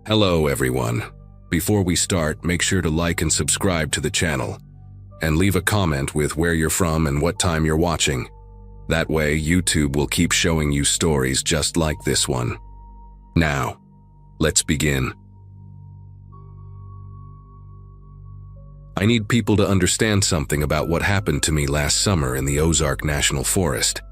Hello everyone. Before we start, make sure to like and subscribe to the channel, and leave a comment with where you're from and what time you're watching. That way, YouTube will keep showing you stories just like this one. Now, let's begin. I need people to understand something about what happened to me last summer in the Ozark National Forest.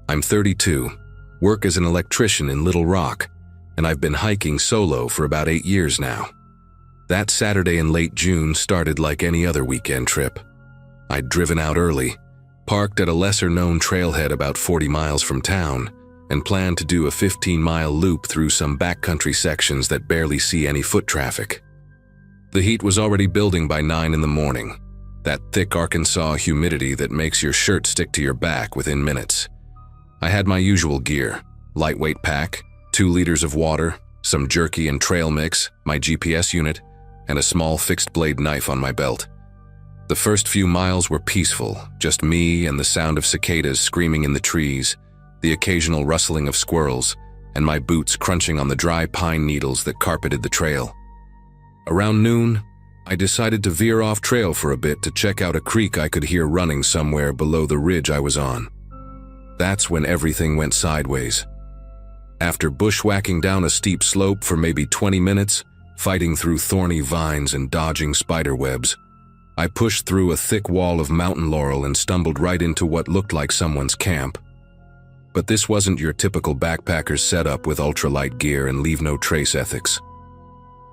I'm 32, work as an electrician in Little Rock, and I've been hiking solo for about 8 years now. That Saturday in late June started like any other weekend trip. I'd driven out early, parked at a lesser-known trailhead about 40 miles from town, and planned to do a 15-mile loop through some backcountry sections that barely see any foot traffic. The heat was already building by 9 in the morning, that thick Arkansas humidity that makes your shirt stick to your back within minutes. I had my usual gear, lightweight pack, 2 liters of water, some jerky and trail mix, my GPS unit, and a small fixed-blade knife on my belt. The first few miles were peaceful, just me and the sound of cicadas screaming in the trees, the occasional rustling of squirrels, and my boots crunching on the dry pine needles that carpeted the trail. Around noon, I decided to veer off trail for a bit to check out a creek I could hear running somewhere below the ridge I was on. That's when everything went sideways. After bushwhacking down a steep slope for maybe 20 minutes, fighting through thorny vines and dodging spider webs, I pushed through a thick wall of mountain laurel and stumbled right into what looked like someone's camp. But this wasn't your typical backpacker's setup with ultralight gear and leave-no-trace ethics.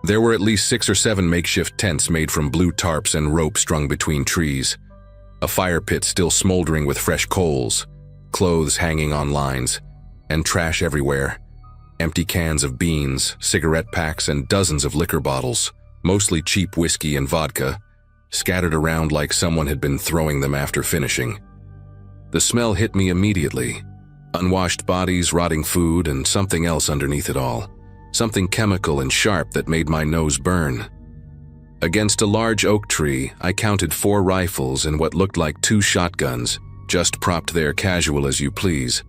There were at least 6 or 7 makeshift tents made from blue tarps and rope strung between trees, a fire pit still smoldering with fresh coals, clothes hanging on lines, and trash everywhere. Empty cans of beans, cigarette packs, and dozens of liquor bottles, mostly cheap whiskey and vodka, scattered around like someone had been throwing them after finishing. The smell hit me immediately. Unwashed bodies, rotting food, and something else underneath it all. Something chemical and sharp that made my nose burn. Against a large oak tree, I counted 4 rifles and what looked like 2 shotguns, just propped there casual as you please,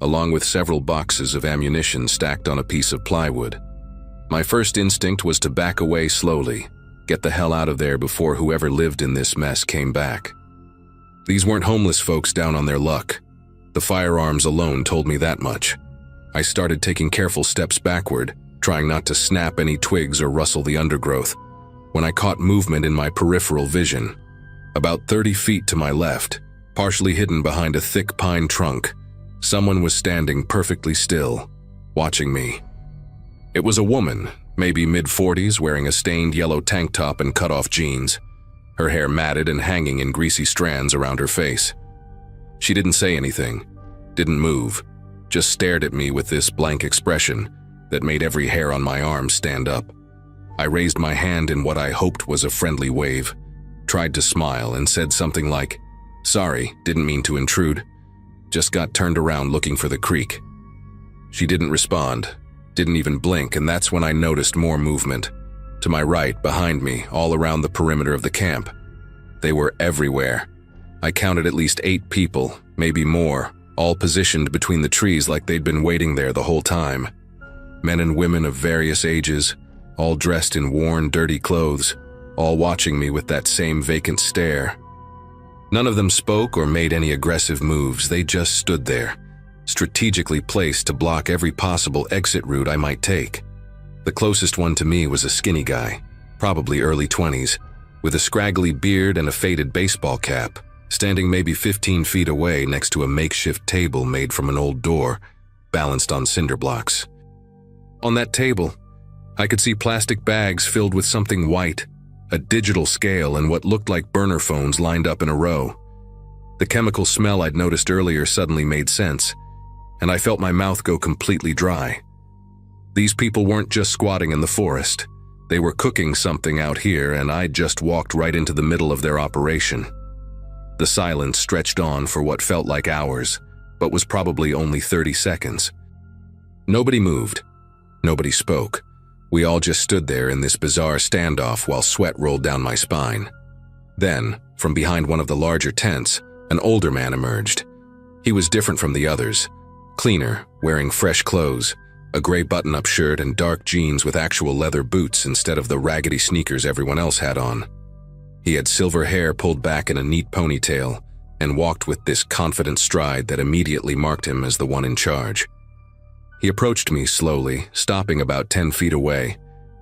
along with several boxes of ammunition stacked on a piece of plywood. My first instinct was to back away slowly, get the hell out of there before whoever lived in this mess came back. These weren't homeless folks down on their luck. The firearms alone told me that much. I started taking careful steps backward, trying not to snap any twigs or rustle the undergrowth, when I caught movement in my peripheral vision. About 30 feet to my left, partially hidden behind a thick pine trunk, someone was standing perfectly still, watching me. It was a woman, maybe mid-40s, wearing a stained yellow tank top and cut-off jeans, her hair matted and hanging in greasy strands around her face. She didn't say anything, didn't move, just stared at me with this blank expression that made every hair on my arm stand up. I raised my hand in what I hoped was a friendly wave, tried to smile, and said something like, "Sorry, didn't mean to intrude. Just got turned around looking for the creek." She didn't respond, didn't even blink, and that's when I noticed more movement. To my right, behind me, all around the perimeter of the camp. They were everywhere. I counted at least 8 people, maybe more, all positioned between the trees like they'd been waiting there the whole time. Men and women of various ages, all dressed in worn, dirty clothes, all watching me with that same vacant stare. None of them spoke or made any aggressive moves. They just stood there, strategically placed to block every possible exit route I might take. The closest one to me was a skinny guy, probably early 20s, with a scraggly beard and a faded baseball cap, standing maybe 15 feet away next to a makeshift table made from an old door, balanced on cinder blocks. On that table, I could see plastic bags filled with something white, a digital scale, and what looked like burner phones lined up in a row. The chemical smell I'd noticed earlier suddenly made sense, and I felt my mouth go completely dry. These people weren't just squatting in the forest. They were cooking something out here, and I'd just walked right into the middle of their operation. The silence stretched on for what felt like hours, but was probably only 30 seconds. Nobody moved. Nobody spoke. We all just stood there in this bizarre standoff while sweat rolled down my spine. Then, from behind one of the larger tents, an older man emerged. He was different from the others. Cleaner, wearing fresh clothes, a gray button-up shirt and dark jeans with actual leather boots instead of the raggedy sneakers everyone else had on. He had silver hair pulled back in a neat ponytail and walked with this confident stride that immediately marked him as the one in charge. He approached me slowly, stopping about 10 feet away,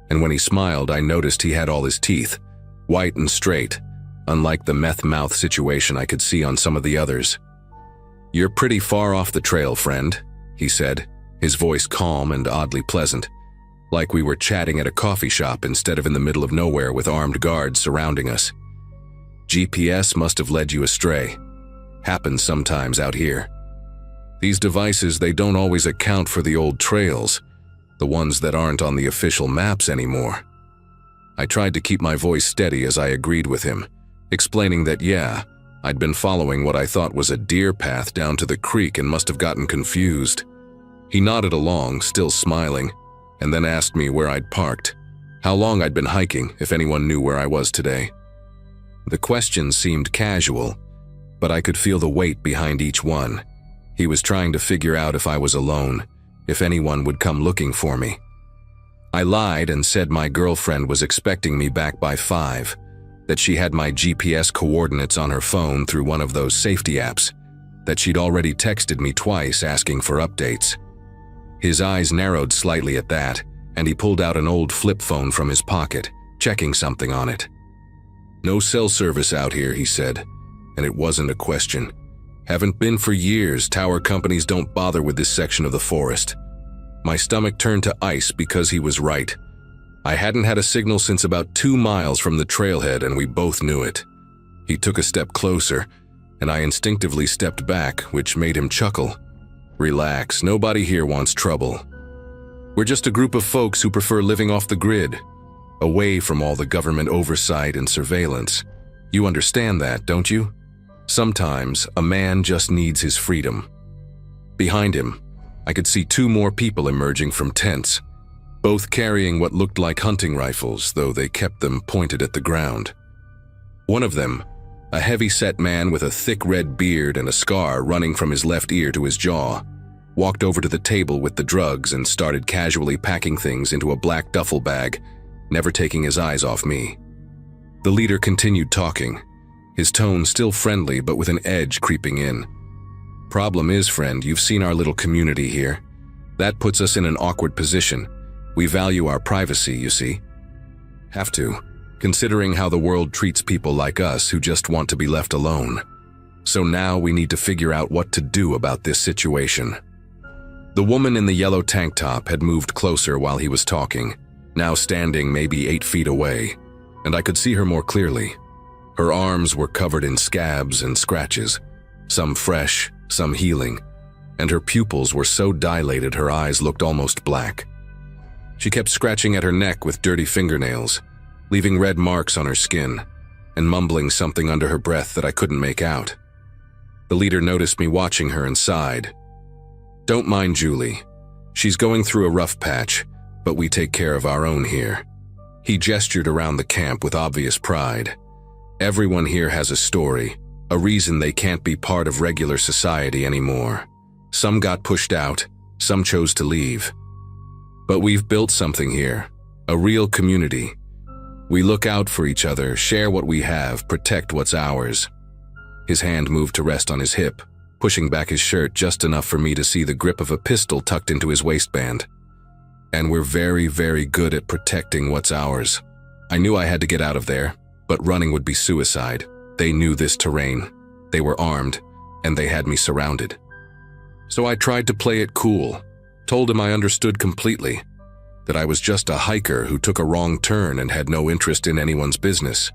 and when he smiled, I noticed he had all his teeth, white and straight, unlike the meth mouth situation I could see on some of the others. "You're pretty far off the trail, friend," he said, his voice calm and oddly pleasant, like we were chatting at a coffee shop instead of in the middle of nowhere with armed guards surrounding us. "GPS must have led you astray. Happens sometimes out here. These devices, they don't always account for the old trails, the ones that aren't on the official maps anymore." I tried to keep my voice steady as I agreed with him, explaining that yeah, I'd been following what I thought was a deer path down to the creek and must have gotten confused. He nodded along, still smiling, and then asked me where I'd parked, how long I'd been hiking, if anyone knew where I was today. The questions seemed casual, but I could feel the weight behind each one. He was trying to figure out if I was alone, if anyone would come looking for me. I lied and said my girlfriend was expecting me back by 5, that she had my GPS coordinates on her phone through one of those safety apps, that she'd already texted me twice asking for updates. His eyes narrowed slightly at that, and he pulled out an old flip phone from his pocket, checking something on it. "No cell service out here," he said, and it wasn't a question. "Haven't been for years. Tower companies don't bother with this section of the forest." My stomach turned to ice because he was right. I hadn't had a signal since about 2 miles from the trailhead, and we both knew it. He took a step closer, and I instinctively stepped back, which made him chuckle. "Relax, nobody here wants trouble. We're just a group of folks who prefer living off the grid, away from all the government oversight and surveillance. You understand that, don't you? Sometimes a man just needs his freedom." Behind him, I could see 2 more people emerging from tents, both carrying what looked like hunting rifles, though they kept them pointed at the ground. One of them, a heavy-set man with a thick red beard and a scar running from his left ear to his jaw, walked over to the table with the drugs and started casually packing things into a black duffel bag, never taking his eyes off me. The leader continued talking, his tone still friendly but with an edge creeping in. "Problem is, friend, you've seen our little community here. That puts us in an awkward position. We value our privacy, you see. Have to, considering how the world treats people like us who just want to be left alone. So now we need to figure out what to do about this situation." The woman in the yellow tank top had moved closer while he was talking, now standing maybe 8 feet away, and I could see her more clearly. Her arms were covered in scabs and scratches, some fresh, some healing, and her pupils were so dilated her eyes looked almost black. She kept scratching at her neck with dirty fingernails, leaving red marks on her skin, and mumbling something under her breath that I couldn't make out. The leader noticed me watching her and sighed. "Don't mind Julie. She's going through a rough patch, but we take care of our own here." He gestured around the camp with obvious pride. "Everyone here has a story, a reason they can't be part of regular society anymore. Some got pushed out, some chose to leave. But we've built something here, a real community. We look out for each other, share what we have, protect what's ours." His hand moved to rest on his hip, pushing back his shirt just enough for me to see the grip of a pistol tucked into his waistband. "And we're very, very good at protecting what's ours. I knew I had to get out of there, but running would be suicide. They knew this terrain. They were armed, and they had me surrounded. So I tried to play it cool, told him I understood completely, that I was just a hiker who took a wrong turn and had no interest in anyone's business.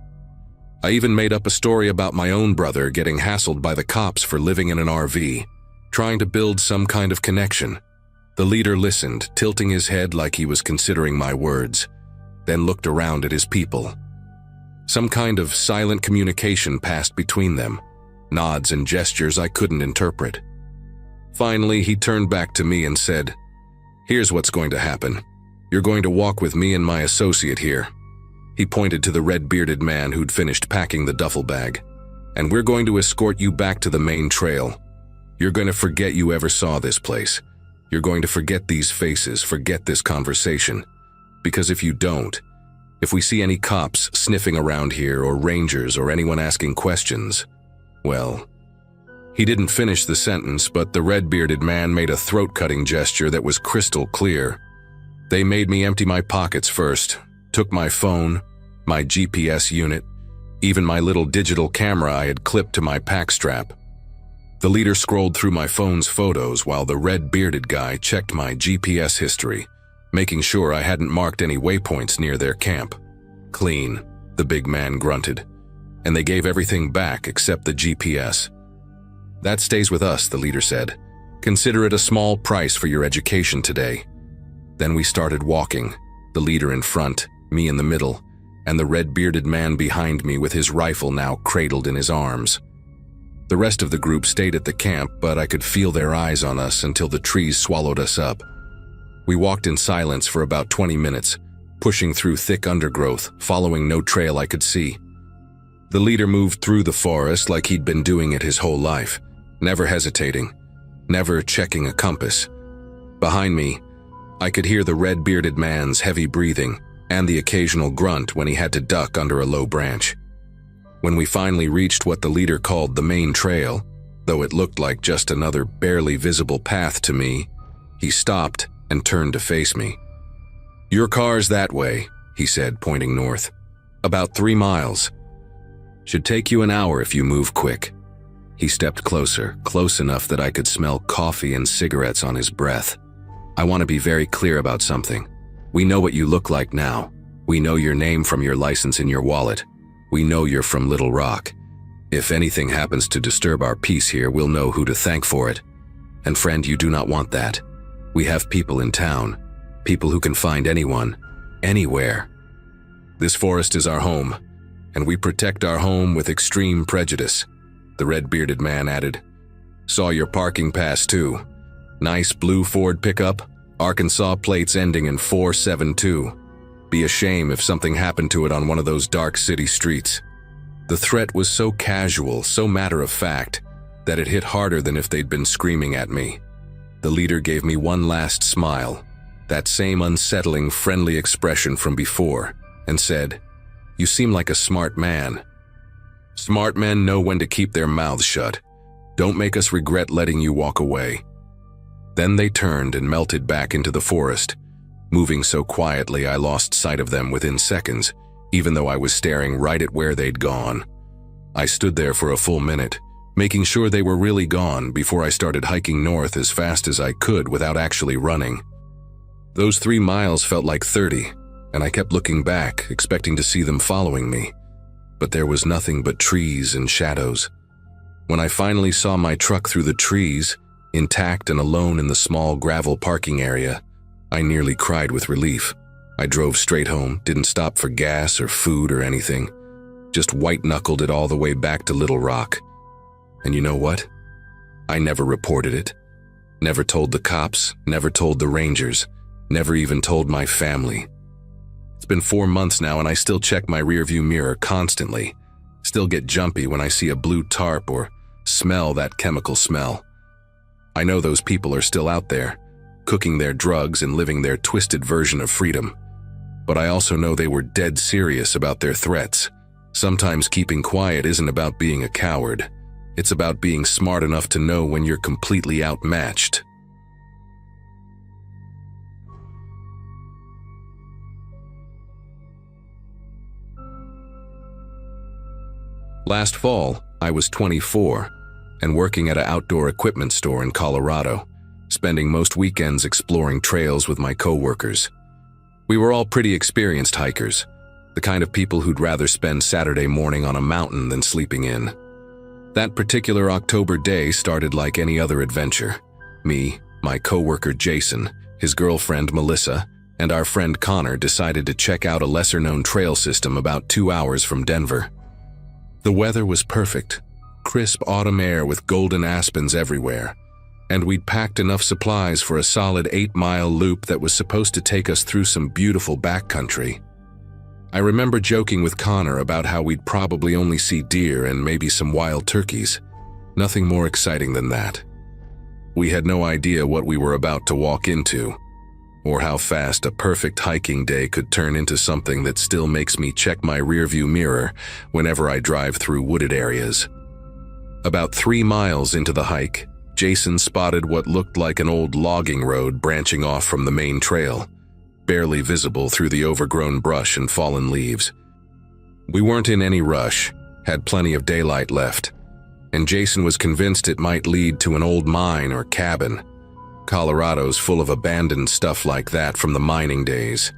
I even made up a story about my own brother getting hassled by the cops for living in an RV, trying to build some kind of connection. The leader listened, tilting his head like he was considering my words, then looked around at his people. Some kind of silent communication passed between them, nods and gestures I couldn't interpret. Finally, he turned back to me and said, "Here's what's going to happen. You're going to walk with me and my associate here." He pointed to the red-bearded man who'd finished packing the duffel bag. "And we're going to escort you back to the main trail. You're going to forget you ever saw this place. You're going to forget these faces, forget this conversation. Because if you don't, if we see any cops sniffing around here or rangers or anyone asking questions, well..." He didn't finish the sentence, but the red-bearded man made a throat-cutting gesture that was crystal clear. "They made me empty my pockets first, took my phone, my GPS unit, even my little digital camera I had clipped to my pack strap. The leader scrolled through my phone's photos while the red-bearded guy checked my GPS history, making sure I hadn't marked any waypoints near their camp. Clean," the big man grunted, "and they gave everything back except the GPS. That stays with us," the leader said. "Consider it a small price for your education today." Then we started walking, the leader in front, me in the middle, and the red-bearded man behind me with his rifle now cradled in his arms. The rest of the group stayed at the camp, but I could feel their eyes on us until the trees swallowed us up. We walked in silence for about 20 minutes, pushing through thick undergrowth, following no trail I could see. The leader moved through the forest like he'd been doing it his whole life, never hesitating, never checking a compass. Behind me, I could hear the red-bearded man's heavy breathing and the occasional grunt when he had to duck under a low branch. When we finally reached what the leader called the main trail, though it looked like just another barely visible path to me, he stopped and turned to face me. "Your car's that way," he said, pointing north. "About 3 miles. Should take you an hour if you move quick." He stepped closer, close enough that I could smell coffee and cigarettes on his breath. "I want to be very clear about something. We know what you look like now. We know your name from your license in your wallet. We know you're from Little Rock. If anything happens to disturb our peace here, we'll know who to thank for it. And friend, you do not want that. We have people in town, people who can find anyone, anywhere. This forest is our home, and we protect our home with extreme prejudice," the red-bearded man added. "Saw your parking pass too. Nice blue Ford pickup, Arkansas plates ending in 472. Be a shame if something happened to it on one of those dark city streets." The threat was so casual, so matter-of-fact, that it hit harder than if they'd been screaming at me. The leader gave me one last smile, that same unsettling, friendly expression from before, and said, "You seem like a smart man. Smart men know when to keep their mouths shut. Don't make us regret letting you walk away." Then they turned and melted back into the forest, moving so quietly I lost sight of them within seconds, even though I was staring right at where they'd gone. I stood there for a full minute, making sure they were really gone before I started hiking north as fast as I could without actually running. Those 3 miles felt like 30, and I kept looking back, expecting to see them following me. But there was nothing but trees and shadows. When I finally saw my truck through the trees, intact and alone in the small gravel parking area, I nearly cried with relief. I drove straight home, didn't stop for gas or food or anything, just white-knuckled it all the way back to Little Rock. And you know what? I never reported it. Never told the cops, never told the rangers, never even told my family. It's been 4 months now and I still check my rearview mirror constantly. Still get jumpy when I see a blue tarp or smell that chemical smell. I know those people are still out there, cooking their drugs and living their twisted version of freedom. But I also know they were dead serious about their threats. Sometimes keeping quiet isn't about being a coward. It's about being smart enough to know when you're completely outmatched. Last fall, I was 24 and working at an outdoor equipment store in Colorado, spending most weekends exploring trails with my coworkers. We were all pretty experienced hikers, the kind of people who'd rather spend Saturday morning on a mountain than sleeping in. That particular October day started like any other adventure. Me, my coworker Jason, his girlfriend Melissa, and our friend Connor decided to check out a lesser-known trail system about 2 hours from Denver. The weather was perfect, crisp autumn air with golden aspens everywhere, and we'd packed enough supplies for a solid 8-mile loop that was supposed to take us through some beautiful backcountry. I remember joking with Connor about how we'd probably only see deer and maybe some wild turkeys. Nothing more exciting than that. We had no idea what we were about to walk into, or how fast a perfect hiking day could turn into something that still makes me check my rearview mirror whenever I drive through wooded areas. About 3 miles into the hike, Jason spotted what looked like an old logging road branching off from the main trail, barely visible through the overgrown brush and fallen leaves. We weren't in any rush, had plenty of daylight left, and Jason was convinced it might lead to an old mine or cabin. Colorado's full of abandoned stuff like that from the mining days.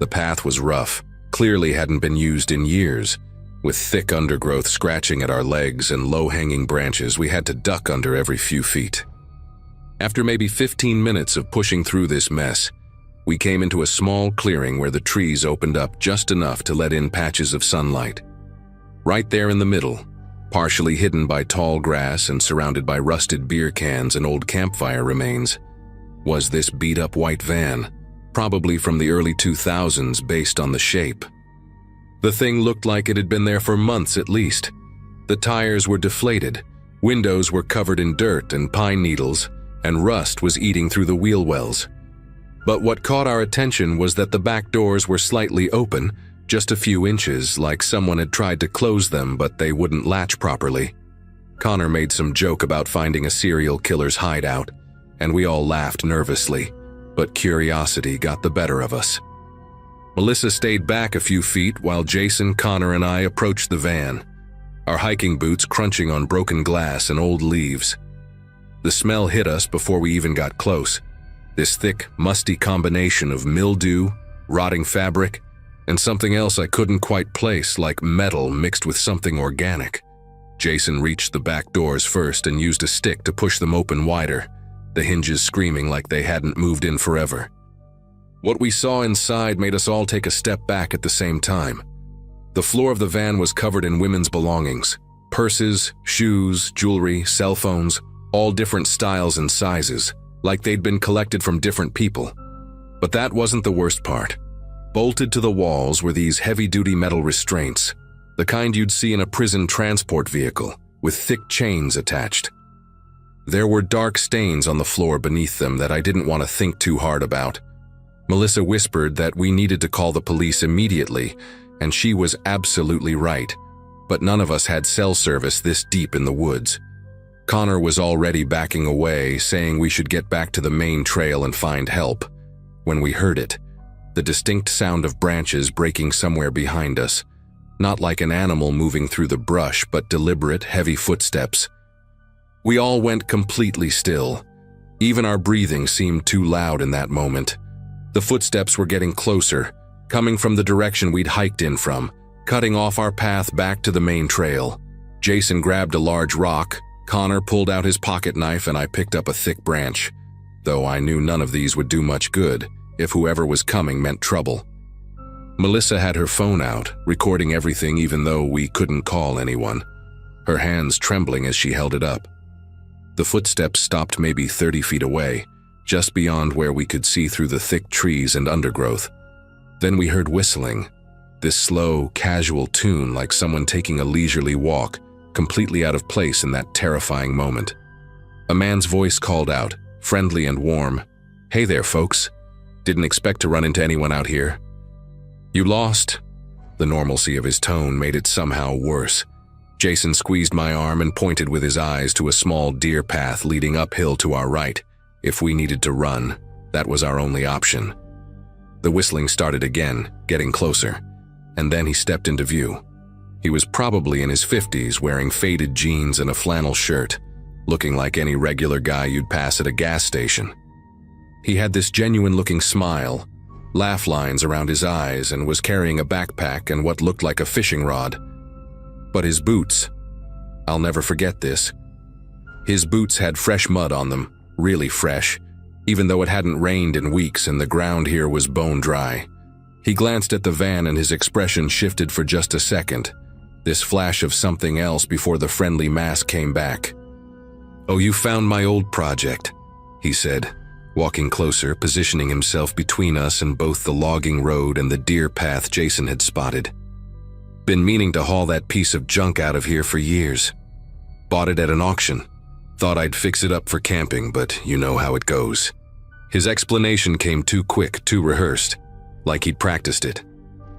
The path was rough, clearly hadn't been used in years. With thick undergrowth scratching at our legs and low-hanging branches we had to duck under every few feet. After maybe 15 minutes of pushing through this mess, we came into a small clearing where the trees opened up just enough to let in patches of sunlight. Right there in the middle, partially hidden by tall grass and surrounded by rusted beer cans and old campfire remains, was this beat-up white van, probably from the early 2000s based on the shape. The thing looked like it had been there for months at least. The tires were deflated, windows were covered in dirt and pine needles, and rust was eating through the wheel wells. But what caught our attention was that the back doors were slightly open, just a few inches, like someone had tried to close them but they wouldn't latch properly. Connor made some joke about finding a serial killer's hideout, and we all laughed nervously, but curiosity got the better of us. Melissa stayed back a few feet while Jason, Connor, and I approached the van, our hiking boots crunching on broken glass and old leaves. The smell hit us before we even got close. This thick, musty combination of mildew, rotting fabric, and something else I couldn't quite place, like metal mixed with something organic. Jason reached the back doors first and used a stick to push them open wider, the hinges screaming like they hadn't moved in forever. What we saw inside made us all take a step back at the same time. The floor of the van was covered in women's belongings, purses, shoes, jewelry, cell phones, all different styles and sizes, like they'd been collected from different people. But that wasn't the worst part. Bolted to the walls were these heavy-duty metal restraints, the kind you'd see in a prison transport vehicle, with thick chains attached. There were dark stains on the floor beneath them that I didn't want to think too hard about. Melissa whispered that we needed to call the police immediately, and she was absolutely right, but none of us had cell service this deep in the woods. Connor was already backing away, saying we should get back to the main trail and find help, when we heard it, the distinct sound of branches breaking somewhere behind us, not like an animal moving through the brush, but deliberate, heavy footsteps. We all went completely still. Even our breathing seemed too loud in that moment. The footsteps were getting closer, coming from the direction we'd hiked in from, cutting off our path back to the main trail. Jason grabbed a large rock, Connor pulled out his pocket knife, and I picked up a thick branch, though I knew none of these would do much good if whoever was coming meant trouble. Melissa had her phone out, recording everything even though we couldn't call anyone, her hands trembling as she held it up. The footsteps stopped maybe 30 feet away, just beyond where we could see through the thick trees and undergrowth. Then we heard whistling, this slow, casual tune like someone taking a leisurely walk, completely out of place in that terrifying moment. A man's voice called out, friendly and warm, "Hey there, folks. Didn't expect to run into anyone out here." "You lost?" The normalcy of his tone made it somehow worse. Jason squeezed my arm and pointed with his eyes to a small deer path leading uphill to our right. If we needed to run, that was our only option. The whistling started again, getting closer, and then he stepped into view. He was probably in his 50s, wearing faded jeans and a flannel shirt, looking like any regular guy you'd pass at a gas station. He had this genuine-looking smile, laugh lines around his eyes, and was carrying a backpack and what looked like a fishing rod. But his boots, I'll never forget this. His boots had fresh mud on them, really fresh, even though it hadn't rained in weeks and the ground here was bone dry. He glanced at the van and his expression shifted for just a second, this flash of something else before the friendly mask came back. "Oh, you found my old project," he said, walking closer, positioning himself between us and both the logging road and the deer path Jason had spotted. "Been meaning to haul that piece of junk out of here for years. Bought it at an auction. Thought I'd fix it up for camping, but you know how it goes. His explanation came too quick, too rehearsed, like he'd practiced it.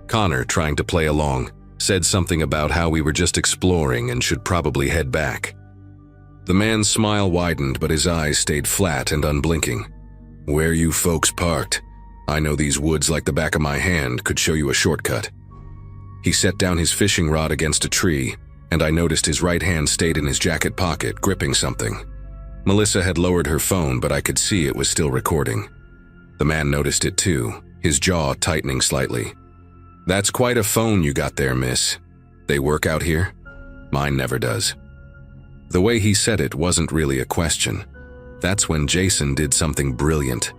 Connor, trying to play along, said something about how we were just exploring and should probably head back. The man's smile widened, but his eyes stayed flat and unblinking. Where you folks parked? I know these woods like the back of my hand, could show you a shortcut. He set down his fishing rod against a tree, and I noticed his right hand stayed in his jacket pocket, gripping something. Melissa had lowered her phone, but I could see it was still recording. The man noticed it too, his jaw tightening slightly. That's quite a phone you got there, miss. They work out here? Mine never does. The way he said it wasn't really a question. That's when Jason did something brilliant.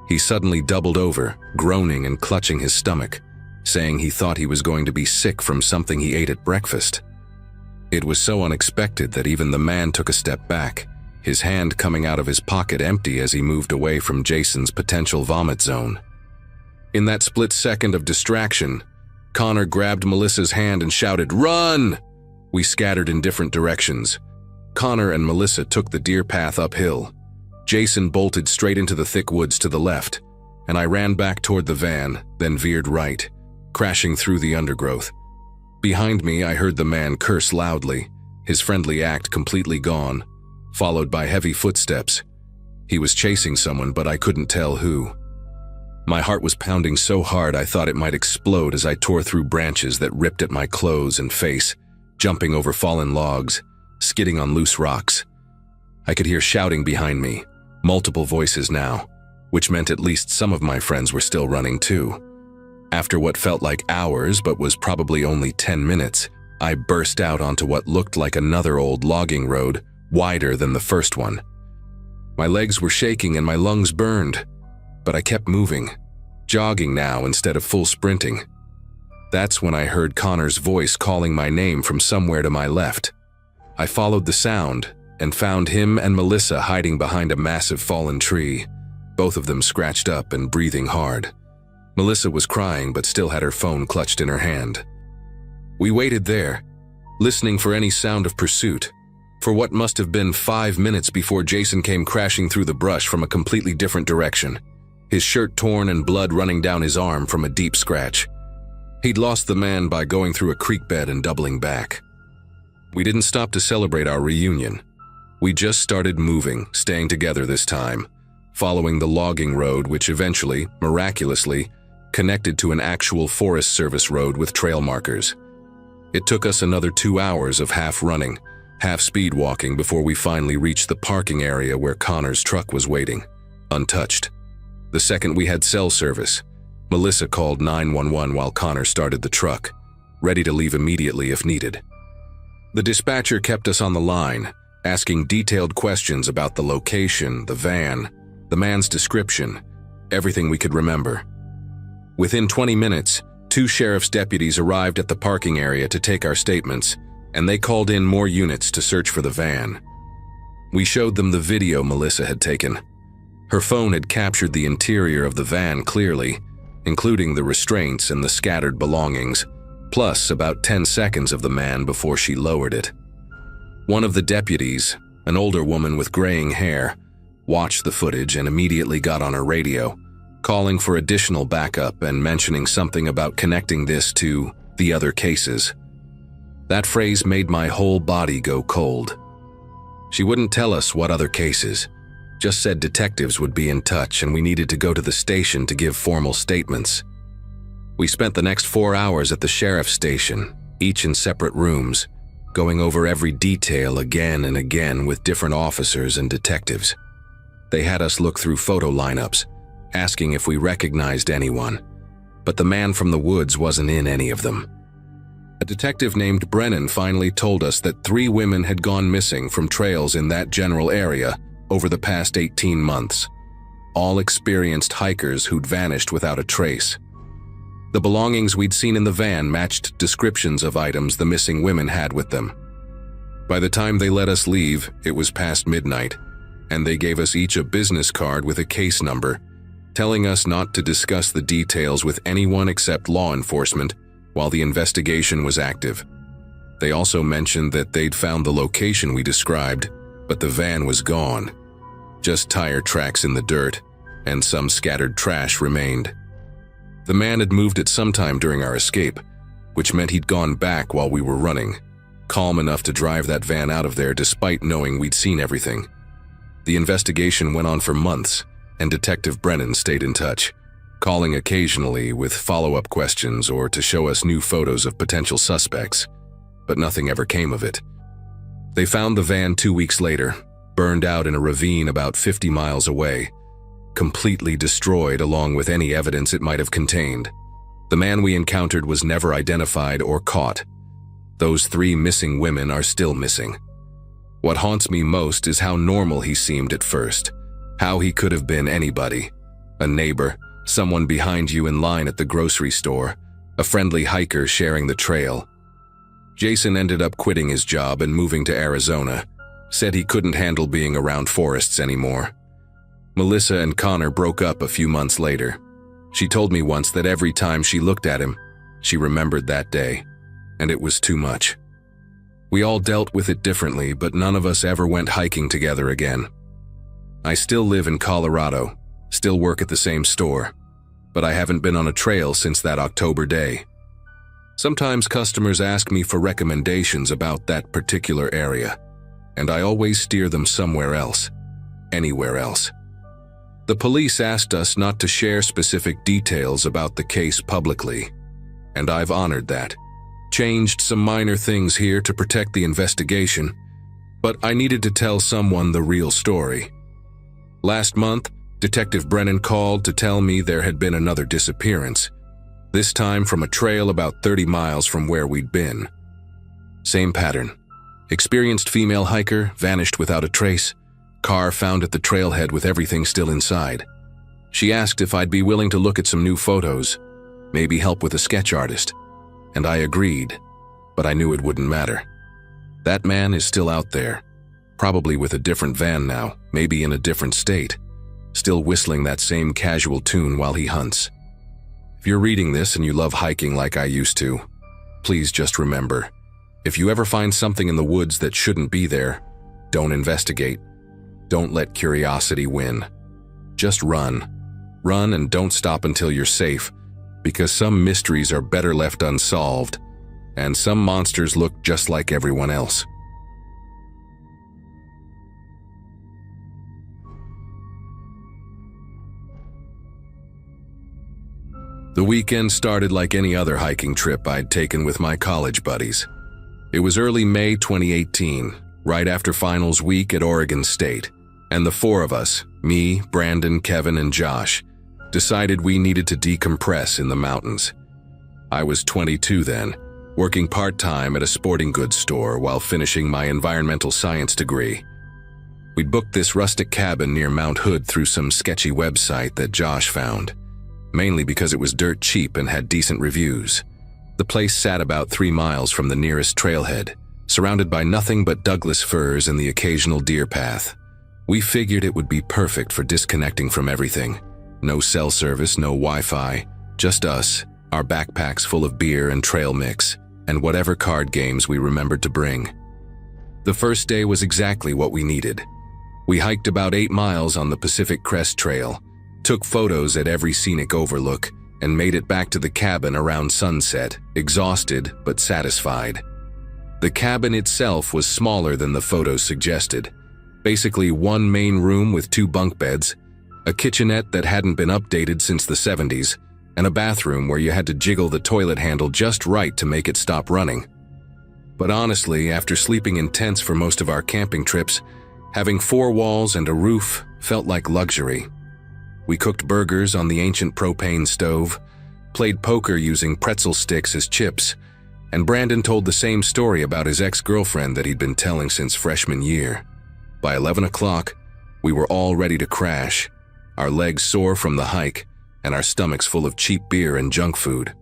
He suddenly doubled over, groaning and clutching his stomach, saying he thought he was going to be sick from something he ate at breakfast. It was so unexpected that even the man took a step back, his hand coming out of his pocket empty as he moved away from Jason's potential vomit zone. In that split second of distraction, Connor grabbed Melissa's hand and shouted, "Run!" We scattered in different directions. Connor and Melissa took the deer path uphill. Jason bolted straight into the thick woods to the left, and I ran back toward the van, then veered right, crashing through the undergrowth. Behind me, I heard the man curse loudly, his friendly act completely gone, followed by heavy footsteps. He was chasing someone, but I couldn't tell who. My heart was pounding so hard I thought it might explode as I tore through branches that ripped at my clothes and face, jumping over fallen logs, skidding on loose rocks. I could hear shouting behind me, multiple voices now, which meant at least some of my friends were still running too. After what felt like hours but was probably only 10 minutes, I burst out onto what looked like another old logging road, wider than the first one. My legs were shaking and my lungs burned, but I kept moving, jogging now instead of full sprinting. That's when I heard Connor's voice calling my name from somewhere to my left. I followed the sound and found him and Melissa hiding behind a massive fallen tree, both of them scratched up and breathing hard. Melissa was crying but still had her phone clutched in her hand. We waited there, listening for any sound of pursuit, for what must have been 5 minutes before Jason came crashing through the brush from a completely different direction, his shirt torn and blood running down his arm from a deep scratch. He'd lost the man by going through a creek bed and doubling back. We didn't stop to celebrate our reunion. We just started moving, staying together this time, following the logging road which eventually, miraculously, connected to an actual Forest Service road with trail markers. It took us another 2 hours of half running, half speed walking before we finally reached the parking area where Connor's truck was waiting, untouched. The second we had cell service, Melissa called 911 while Connor started the truck, ready to leave immediately if needed. The dispatcher kept us on the line, asking detailed questions about the location, the van, the man's description, everything we could remember. Within 20 minutes, 2 sheriff's deputies arrived at the parking area to take our statements, and they called in more units to search for the van. We showed them the video Melissa had taken. Her phone had captured the interior of the van clearly, including the restraints and the scattered belongings, plus about 10 seconds of the man before she lowered it. One of the deputies, an older woman with graying hair, watched the footage and immediately got on her radio, calling for additional backup and mentioning something about connecting this to the other cases. That phrase made my whole body go cold. She wouldn't tell us what other cases, just said detectives would be in touch and we needed to go to the station to give formal statements. We spent the next 4 hours at the sheriff's station, each in separate rooms, going over every detail again and again with different officers and detectives. They had us look through photo lineups, asking if we recognized anyone, but the man from the woods wasn't in any of them. A detective named Brennan finally told us that 3 women had gone missing from trails in that general area over the past 18 months, all experienced hikers who'd vanished without a trace. The belongings we'd seen in the van matched descriptions of items the missing women had with them. By the time they let us leave, it was past midnight, and they gave us each a business card with a case number, telling us not to discuss the details with anyone except law enforcement while the investigation was active. They also mentioned that they'd found the location we described, but the van was gone. Just tire tracks in the dirt, and some scattered trash remained. The man had moved it sometime during our escape, which meant he'd gone back while we were running, calm enough to drive that van out of there despite knowing we'd seen everything. The investigation went on for months, and Detective Brennan stayed in touch, calling occasionally with follow-up questions or to show us new photos of potential suspects, but nothing ever came of it. They found the van 2 weeks later, burned out in a ravine about 50 miles away, completely destroyed along with any evidence it might have contained. The man we encountered was never identified or caught. Those 3 missing women are still missing. What haunts me most is how normal he seemed at first, how he could have been anybody, a neighbor, someone behind you in line at the grocery store, a friendly hiker sharing the trail. Jason ended up quitting his job and moving to Arizona, said he couldn't handle being around forests anymore. Melissa and Connor broke up a few months later. She told me once that every time she looked at him, she remembered that day, and it was too much. We all dealt with it differently, but none of us ever went hiking together again. I still live in Colorado, still work at the same store, but I haven't been on a trail since that October day. Sometimes customers ask me for recommendations about that particular area, and I always steer them somewhere else, anywhere else. The police asked us not to share specific details about the case publicly, and I've honored that. Changed some minor things here to protect the investigation, but I needed to tell someone the real story. Last month, Detective Brennan called to tell me there had been another disappearance, this time from a trail about 30 miles from where we'd been. Same pattern. Experienced female hiker vanished without a trace. Car found at the trailhead with everything still inside. She asked if I'd be willing to look at some new photos, maybe help with a sketch artist, and I agreed, but I knew it wouldn't matter. That man is still out there, probably with a different van now, maybe in a different state, still whistling that same casual tune while he hunts. If you're reading this and you love hiking like I used to, please just remember, if you ever find something in the woods that shouldn't be there, don't investigate. Don't let curiosity win. Just run. Run and don't stop until you're safe, because some mysteries are better left unsolved, and some monsters look just like everyone else. The weekend started like any other hiking trip I'd taken with my college buddies. It was early May 2018, right after finals week at Oregon State, and the 4 of us, me, Brandon, Kevin, and Josh, decided we needed to decompress in the mountains. I was 22 then, working part-time at a sporting goods store while finishing my environmental science degree. We'd booked this rustic cabin near Mount Hood through some sketchy website that Josh found, mainly because it was dirt cheap and had decent reviews. The place sat about 3 miles from the nearest trailhead, surrounded by nothing but Douglas firs and the occasional deer path. We figured it would be perfect for disconnecting from everything. No cell service, no Wi-Fi, just us, our backpacks full of beer and trail mix, and whatever card games we remembered to bring. The first day was exactly what we needed. We hiked about 8 miles on the Pacific Crest Trail, took photos at every scenic overlook, and made it back to the cabin around sunset, exhausted but satisfied. The cabin itself was smaller than the photos suggested. Basically 1 main room with 2 bunk beds, a kitchenette that hadn't been updated since the 70s, and a bathroom where you had to jiggle the toilet handle just right to make it stop running. But honestly, after sleeping in tents for most of our camping trips, having 4 walls and a roof felt like luxury. We cooked burgers on the ancient propane stove, played poker using pretzel sticks as chips, and Brandon told the same story about his ex-girlfriend that he'd been telling since freshman year. By 11 o'clock, we were all ready to crash, our legs sore from the hike, and our stomachs full of cheap beer and junk food.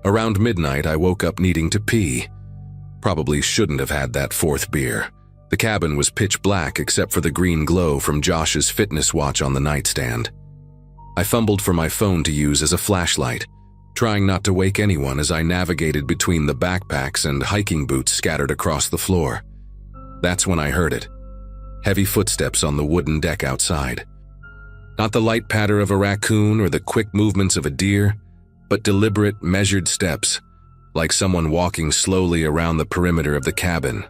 Around midnight, I woke up needing to pee. Probably shouldn't have had that 4th beer. The cabin was pitch black except for the green glow from Josh's fitness watch on the nightstand. I fumbled for my phone to use as a flashlight, trying not to wake anyone as I navigated between the backpacks and hiking boots scattered across the floor. That's when I heard it. heavy footsteps on the wooden deck outside. Not the light patter of a raccoon or the quick movements of a deer, but deliberate, measured steps, like someone walking slowly around the perimeter of the cabin.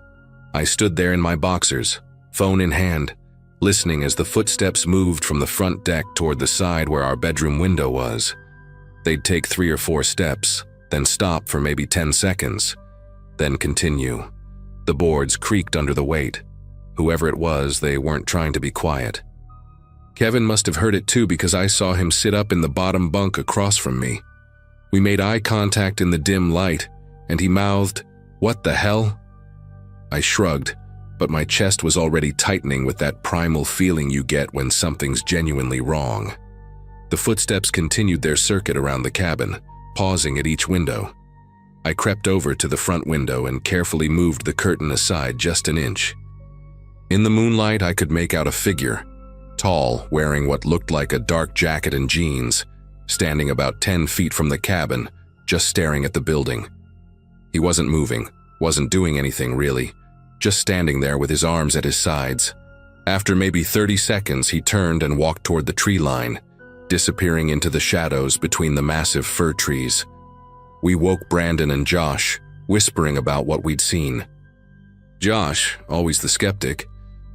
I stood there in my boxers, phone in hand, listening as the footsteps moved from the front deck toward the side where our bedroom window was. They'd take 3 or 4 steps, then stop for maybe 10 seconds, then continue. The boards creaked under the weight. Whoever it was, they weren't trying to be quiet. Kevin must have heard it too because I saw him sit up in the bottom bunk across from me. We made eye contact in the dim light, and he mouthed, "What the hell?" I shrugged, but my chest was already tightening with that primal feeling you get when something's genuinely wrong. The footsteps continued their circuit around the cabin, pausing at each window. I crept over to the front window and carefully moved the curtain aside just an inch. In the moonlight, I could make out a figure, tall, wearing what looked like a dark jacket and jeans, standing about 10 feet from the cabin, just staring at the building. He wasn't moving, wasn't doing anything really, just standing there with his arms at his sides. After maybe 30 seconds, he turned and walked toward the tree line, disappearing into the shadows between the massive fir trees. We woke Brandon and Josh, whispering about what we'd seen. Josh, always the skeptic,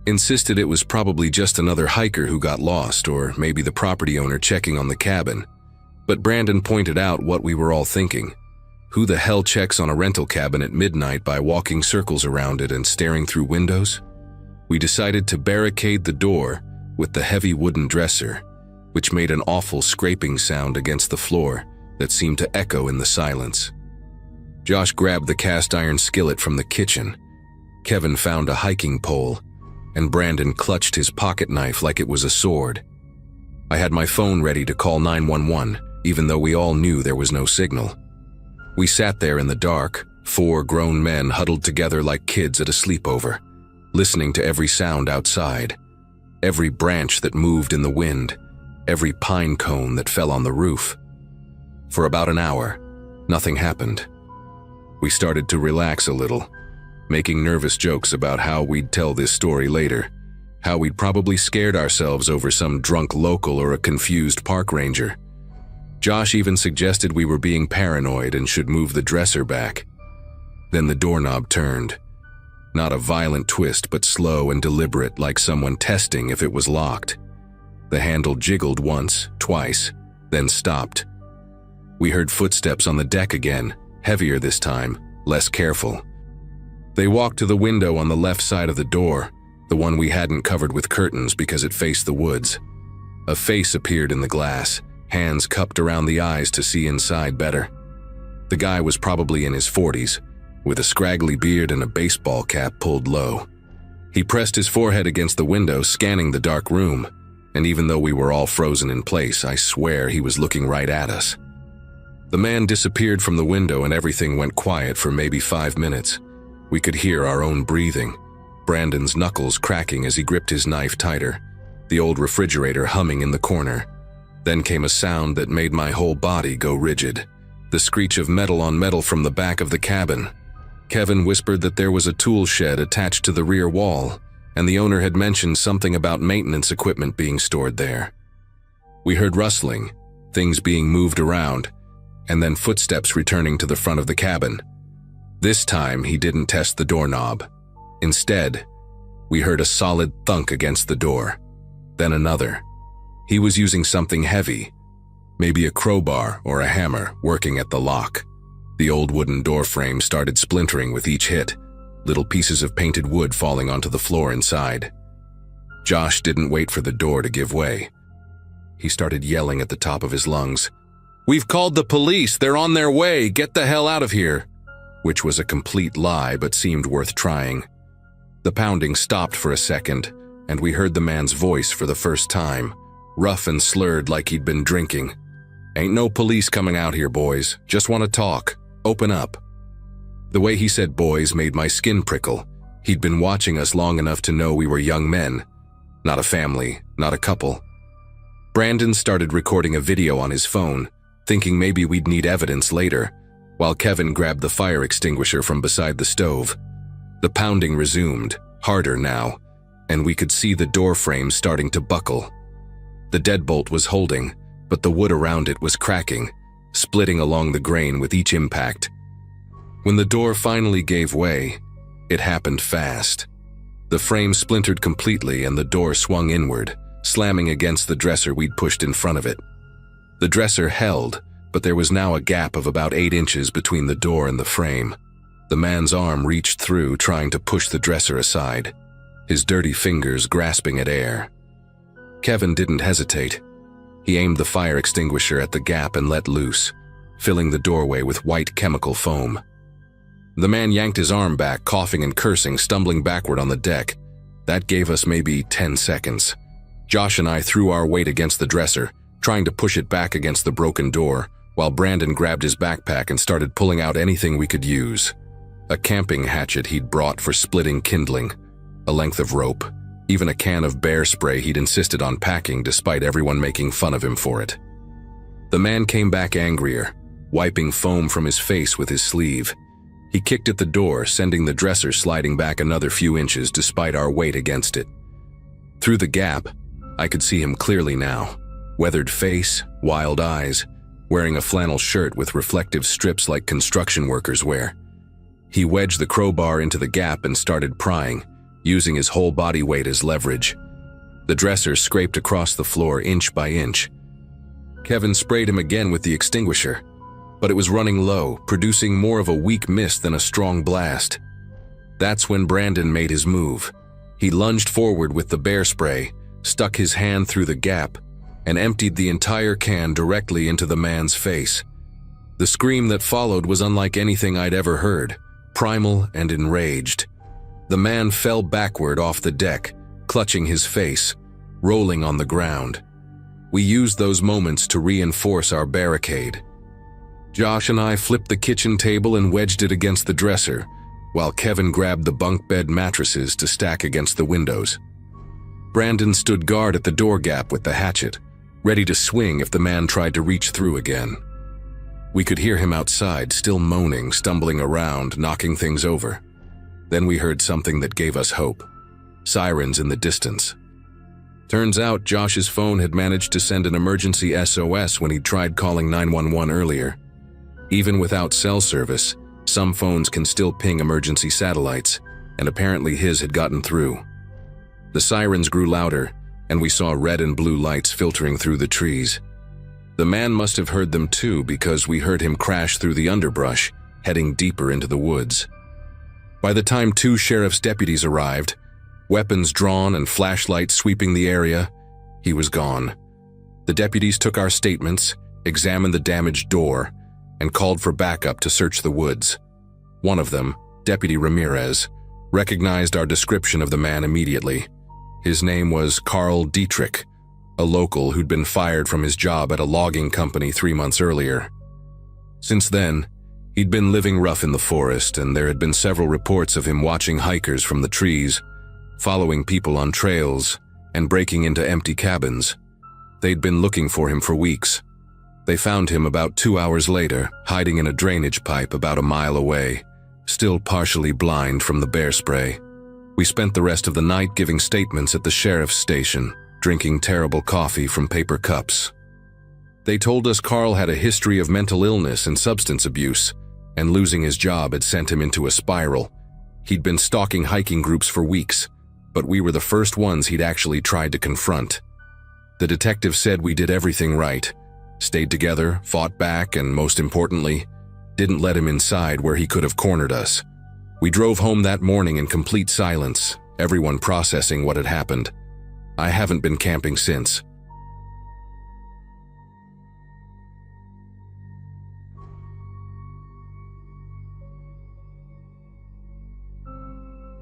insisted it was probably just another hiker who got lost, or maybe the property owner checking on the cabin. But Brandon pointed out what we were all thinking. Who the hell checks on a rental cabin at midnight by walking circles around it and staring through windows? We decided to barricade the door with the heavy wooden dresser, which made an awful scraping sound against the floor that seemed to echo in the silence. Josh grabbed the cast iron skillet from the kitchen. Kevin found a hiking pole, and Brandon clutched his pocket knife like it was a sword. I had my phone ready to call 911, even though we all knew there was no signal. We sat there in the dark, 4 grown men huddled together like kids at a sleepover, listening to every sound outside, every branch that moved in the wind, every pine cone that fell on the roof. For about an hour, nothing happened. We started to relax a little, making nervous jokes about how we'd tell this story later, how we'd probably scared ourselves over some drunk local or a confused park ranger. Josh even suggested we were being paranoid and should move the dresser back. Then the doorknob turned. Not a violent twist, but slow and deliberate, like someone testing if it was locked. The handle jiggled once, twice, then stopped. We heard footsteps on the deck again, heavier this time, less careful. They walked to the window on the left side of the door, the one we hadn't covered with curtains because it faced the woods. A face appeared in the glass, hands cupped around the eyes to see inside better. The guy was probably in his 40s, with a scraggly beard and a baseball cap pulled low. He pressed his forehead against the window, scanning the dark room, and even though we were all frozen in place, I swear he was looking right at us. The man disappeared from the window and everything went quiet for maybe 5 minutes. We could hear our own breathing, Brandon's knuckles cracking as he gripped his knife tighter, the old refrigerator humming in the corner. Then came a sound that made my whole body go rigid, the screech of metal on metal from the back of the cabin. Kevin whispered that there was a tool shed attached to the rear wall, and the owner had mentioned something about maintenance equipment being stored there. We heard rustling, things being moved around, and then footsteps returning to the front of the cabin. This time, he didn't test the doorknob. Instead, we heard a solid thunk against the door, then another. He was using something heavy, maybe a crowbar or a hammer, working at the lock. The old wooden door frame started splintering with each hit, little pieces of painted wood falling onto the floor inside. Josh didn't wait for the door to give way. He started yelling at the top of his lungs, "We've called the police! They're on their way! Get the hell out of here!" Which was a complete lie, but seemed worth trying. The pounding stopped for a second, and we heard the man's voice for the first time, rough and slurred like he'd been drinking. "Ain't no police coming out here, boys. Just want to talk. Open up." The way he said boys made my skin prickle. He'd been watching us long enough to know we were young men. Not a family, not a couple. Brandon started recording a video on his phone, thinking maybe we'd need evidence later, while Kevin grabbed the fire extinguisher from beside the stove. The pounding resumed, harder now, and we could see the door frame starting to buckle. The deadbolt was holding, but the wood around it was cracking, splitting along the grain with each impact. When the door finally gave way, it happened fast. The frame splintered completely and the door swung inward, slamming against the dresser we'd pushed in front of it. The dresser held, but there was now a gap of about 8 inches between the door and the frame. The man's arm reached through, trying to push the dresser aside, his dirty fingers grasping at air. Kevin didn't hesitate. He aimed the fire extinguisher at the gap and let loose, filling the doorway with white chemical foam. The man yanked his arm back, coughing and cursing, stumbling backward on the deck. That gave us maybe 10 seconds. Josh and I threw our weight against the dresser, trying to push it back against the broken door, while Brandon grabbed his backpack and started pulling out anything we could use. A camping hatchet he'd brought for splitting kindling, a length of rope, even a can of bear spray he'd insisted on packing despite everyone making fun of him for it. The man came back angrier, wiping foam from his face with his sleeve. He kicked at the door, sending the dresser sliding back another few inches despite our weight against it. Through the gap, I could see him clearly now. Weathered face, wild eyes, wearing a flannel shirt with reflective strips like construction workers wear. He wedged the crowbar into the gap and started prying, using his whole body weight as leverage. The dresser scraped across the floor inch by inch. Kevin sprayed him again with the extinguisher, but it was running low, producing more of a weak mist than a strong blast. That's when Brandon made his move. He lunged forward with the bear spray, stuck his hand through the gap, and emptied the entire can directly into the man's face. The scream that followed was unlike anything I'd ever heard, primal and enraged. The man fell backward off the deck, clutching his face, rolling on the ground. We used those moments to reinforce our barricade. Josh and I flipped the kitchen table and wedged it against the dresser, while Kevin grabbed the bunk bed mattresses to stack against the windows. Brandon stood guard at the door gap with the hatchet, ready to swing if the man tried to reach through again. We could hear him outside, still moaning, stumbling around, knocking things over. Then we heard something that gave us hope. Sirens in the distance. Turns out Josh's phone had managed to send an emergency SOS when he'd tried calling 911 earlier. Even without cell service, some phones can still ping emergency satellites, and apparently his had gotten through. The sirens grew louder, and we saw red and blue lights filtering through the trees. The man must have heard them too, because we heard him crash through the underbrush, heading deeper into the woods. By the time 2 sheriff's deputies arrived, weapons drawn and flashlights sweeping the area, he was gone. The deputies took our statements, examined the damaged door, and called for backup to search the woods. One of them, Deputy Ramirez, recognized our description of the man immediately. His name was Carl Dietrich, a local who'd been fired from his job at a logging company 3 months earlier. Since then, he'd been living rough in the forest, and there had been several reports of him watching hikers from the trees, following people on trails, and breaking into empty cabins. They'd been looking for him for weeks. They found him about 2 hours later, hiding in a drainage pipe about a mile away, still partially blind from the bear spray. We spent the rest of the night giving statements at the sheriff's station, drinking terrible coffee from paper cups. They told us Carl had a history of mental illness and substance abuse, and losing his job had sent him into a spiral. He'd been stalking hiking groups for weeks, but we were the first ones he'd actually tried to confront. The detective said we did everything right, stayed together, fought back, and most importantly, didn't let him inside where he could have cornered us. We drove home that morning in complete silence, everyone processing what had happened. I haven't been camping since.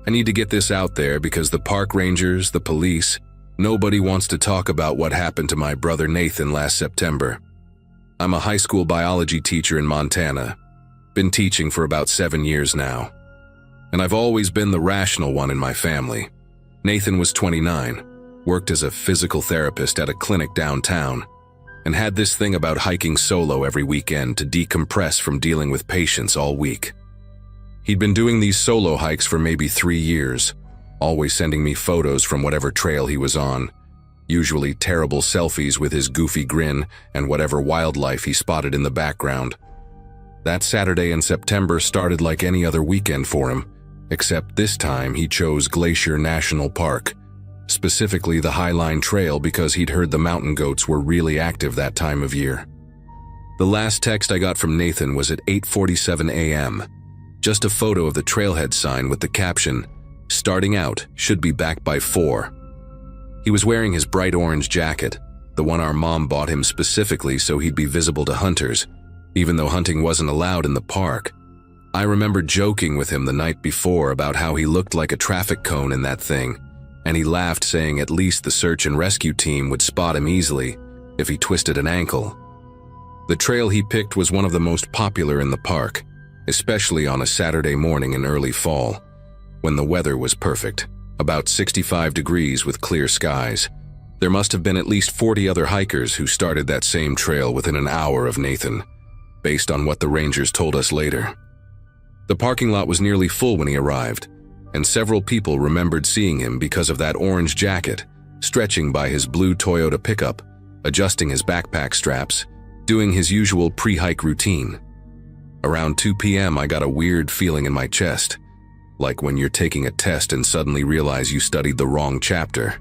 I need to get this out there because the park rangers, the police, nobody wants to talk about what happened to my brother Nathan last September. I'm a high school biology teacher in Montana. Been teaching for about 7 years now. And I've always been the rational one in my family. Nathan was 29, worked as a physical therapist at a clinic downtown, and had this thing about hiking solo every weekend to decompress from dealing with patients all week. He'd been doing these solo hikes for maybe 3 years, always sending me photos from whatever trail he was on, usually terrible selfies with his goofy grin and whatever wildlife he spotted in the background. That Saturday in September started like any other weekend for him, except this time he chose Glacier National Park, specifically the Highline Trail because he'd heard the mountain goats were really active that time of year. The last text I got from Nathan was at 8:47 a.m., just a photo of the trailhead sign with the caption, "Starting out, should be back by 4." He was wearing his bright orange jacket, the one our mom bought him specifically so he'd be visible to hunters, even though hunting wasn't allowed in the park. I remember joking with him the night before about how he looked like a traffic cone in that thing, and he laughed saying at least the search and rescue team would spot him easily if he twisted an ankle. The trail he picked was one of the most popular in the park, especially on a Saturday morning in early fall, when the weather was perfect, about 65 degrees with clear skies. There must have been at least 40 other hikers who started that same trail within an hour of Nathan, based on what the rangers told us later. The parking lot was nearly full when he arrived, and several people remembered seeing him because of that orange jacket, stretching by his blue Toyota pickup, adjusting his backpack straps, doing his usual pre-hike routine. Around 2 p.m. I got a weird feeling in my chest, like when you're taking a test and suddenly realize you studied the wrong chapter.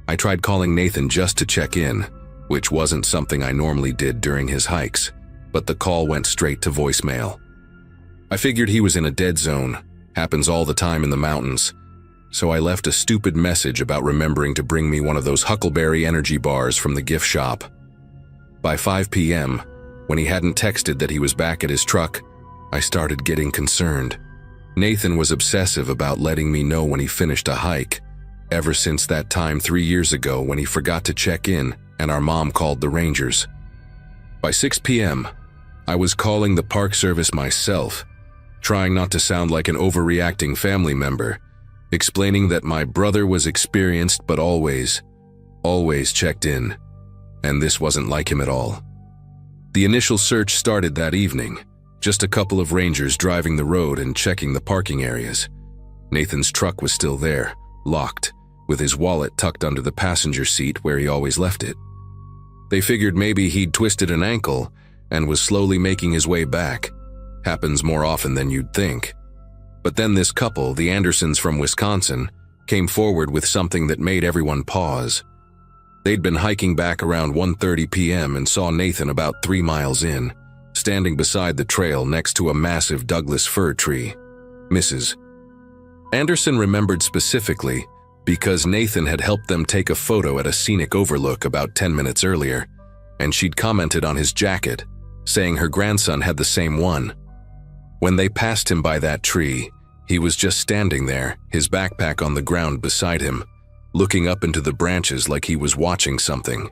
I tried calling Nathan just to check in, which wasn't something I normally did during his hikes, but the call went straight to voicemail. I figured he was in a dead zone, happens all the time in the mountains, so I left a stupid message about remembering to bring me one of those Huckleberry energy bars from the gift shop. By 5 p.m., when he hadn't texted that he was back at his truck, I started getting concerned. Nathan was obsessive about letting me know when he finished a hike, ever since that time 3 years ago when he forgot to check in and our mom called the rangers. By 6 p.m., I was calling the park service myself, trying not to sound like an overreacting family member, explaining that my brother was experienced but always checked in, and this wasn't like him at all. The initial search started that evening, just a couple of rangers driving the road and checking the parking areas. Nathan's truck was still there, locked, with his wallet tucked under the passenger seat where he always left it. They figured maybe he'd twisted an ankle and was slowly making his way back. Happens more often than you'd think. But then this couple, the Andersons from Wisconsin, came forward with something that made everyone pause. They'd been hiking back around 1:30 p.m. and saw Nathan about 3 miles in, standing beside the trail next to a massive Douglas fir tree. Mrs. Anderson remembered specifically because Nathan had helped them take a photo at a scenic overlook about 10 minutes earlier, and she'd commented on his jacket, saying her grandson had the same one. When they passed him by that tree, he was just standing there, his backpack on the ground beside him, looking up into the branches like he was watching something.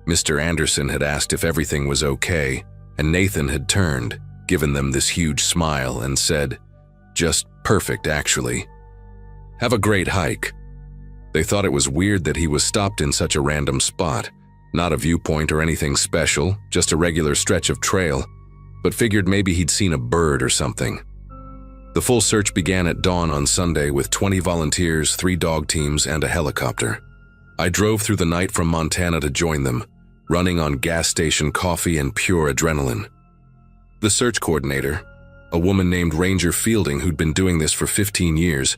Mr. Anderson had asked if everything was okay, and Nathan had turned, given them this huge smile, and said, "Just perfect, actually. Have a great hike." They thought it was weird that he was stopped in such a random spot, not a viewpoint or anything special, just a regular stretch of trail, but figured maybe he'd seen a bird or something. The full search began at dawn on Sunday with 20 volunteers, 3 dog teams, and a helicopter. I drove through the night from Montana to join them, running on gas station coffee and pure adrenaline. The search coordinator, a woman named Ranger Fielding who'd been doing this for 15 years,